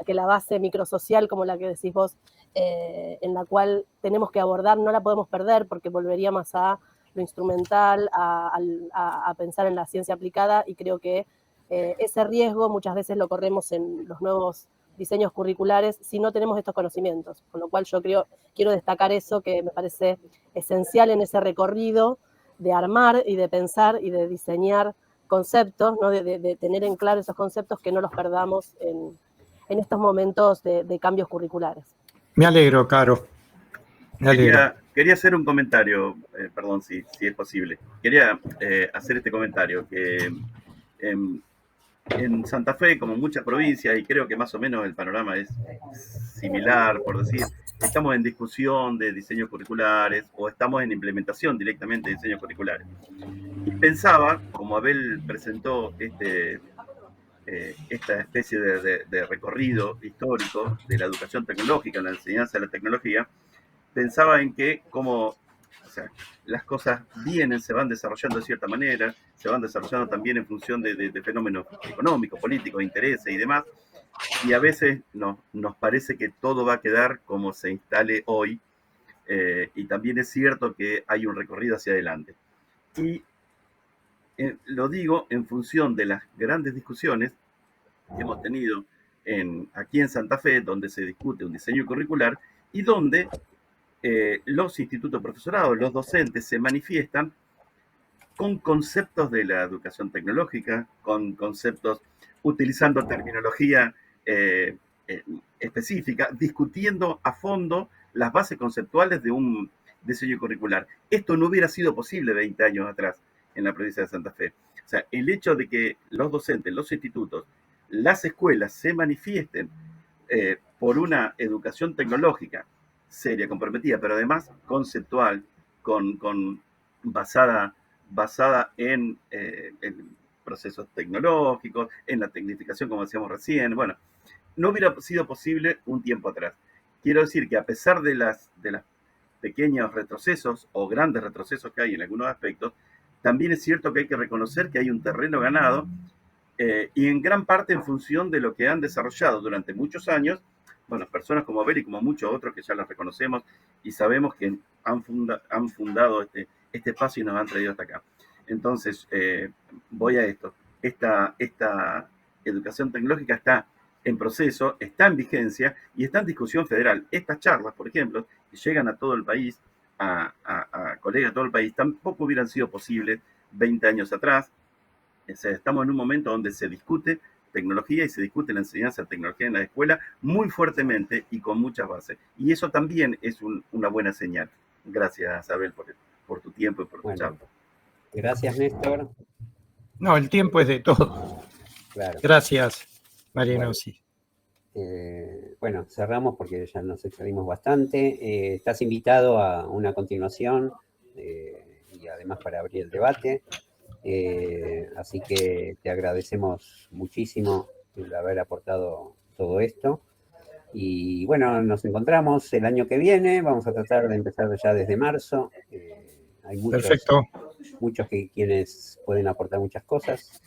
la base microsocial, como la que decís vos, en la cual tenemos que abordar, no la podemos perder, porque volveríamos a lo instrumental, a pensar en la ciencia aplicada, y creo que ese riesgo muchas veces lo corremos en los nuevos diseños curriculares si no tenemos estos conocimientos, con lo cual yo quiero destacar eso, que me parece esencial en ese recorrido, de armar y de pensar y de diseñar conceptos, ¿no? de tener en claro esos conceptos, que no los perdamos en estos momentos de cambios curriculares. Me alegro, Caro. Me alegro. Quería hacer un comentario, perdón, si es posible. Quería hacer este comentario, que en Santa Fe, como en muchas provincias, y creo que más o menos el panorama es similar, por decir, estamos en discusión de diseños curriculares o estamos en implementación directamente de diseños curriculares. Y pensaba, como Abel presentó esta especie de recorrido histórico de la educación tecnológica, la enseñanza de la tecnología, pensaba en que como las cosas vienen, se van desarrollando de cierta manera, se van desarrollando también en función de fenómenos económicos, políticos, intereses y demás, y a veces nos parece que todo va a quedar como se instale hoy, y también es cierto que hay un recorrido hacia adelante. Y lo digo en función de las grandes discusiones que hemos tenido aquí en Santa Fe, donde se discute un diseño curricular y donde los institutos profesorados, los docentes se manifiestan con conceptos de la educación tecnológica, con conceptos utilizando terminología específica, discutiendo a fondo las bases conceptuales de un diseño curricular. Esto no hubiera sido posible 20 años atrás en la provincia de Santa Fe. O sea, el hecho de que los docentes, los institutos, las escuelas se manifiesten por una educación tecnológica seria, comprometida, pero además conceptual, basada en procesos tecnológicos, en la tecnificación, como decíamos recién. Bueno, no hubiera sido posible un tiempo atrás. Quiero decir que a pesar de las pequeños retrocesos o grandes retrocesos que hay en algunos aspectos, también es cierto que hay que reconocer que hay un terreno ganado, y en gran parte en función de lo que han desarrollado durante muchos años, bueno, personas como Abel y como muchos otros que ya las reconocemos y sabemos que han fundado este espacio y nos han traído hasta acá. Entonces, voy a esto. Esta educación tecnológica está en proceso, está en vigencia y está en discusión federal. Estas charlas, por ejemplo, que llegan a todo el país, a colegas de todo el país, tampoco hubieran sido posibles 20 años atrás. O sea, estamos en un momento donde se discute tecnología y se discute la enseñanza de tecnología en la escuela muy fuertemente y con muchas bases. Y eso también es una buena señal. Gracias, Abel, por tu tiempo y por tu charla. Gracias, Néstor. No, el tiempo es de todo. Claro. Gracias, Marianosi. Bueno, cerramos porque ya nos excedimos bastante. Estás invitado a una continuación y además para abrir el debate. Así que te agradecemos muchísimo el haber aportado todo esto. Y bueno, nos encontramos el año que viene. Vamos a tratar de empezar ya desde marzo. Hay muchos quienes pueden aportar muchas cosas.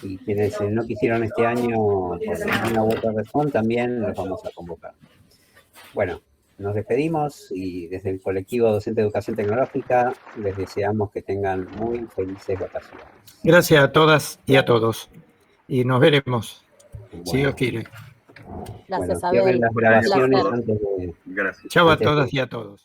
Y quienes no quisieron este año por una u otra razón, también los vamos a convocar. Bueno, nos despedimos y desde el colectivo Docente de Educación Tecnológica les deseamos que tengan muy felices vacaciones. Gracias a todas y a todos. Y nos veremos, si Dios quiere. Gracias, Abel. Cierren las grabaciones antes de... Chao a todas y a todos.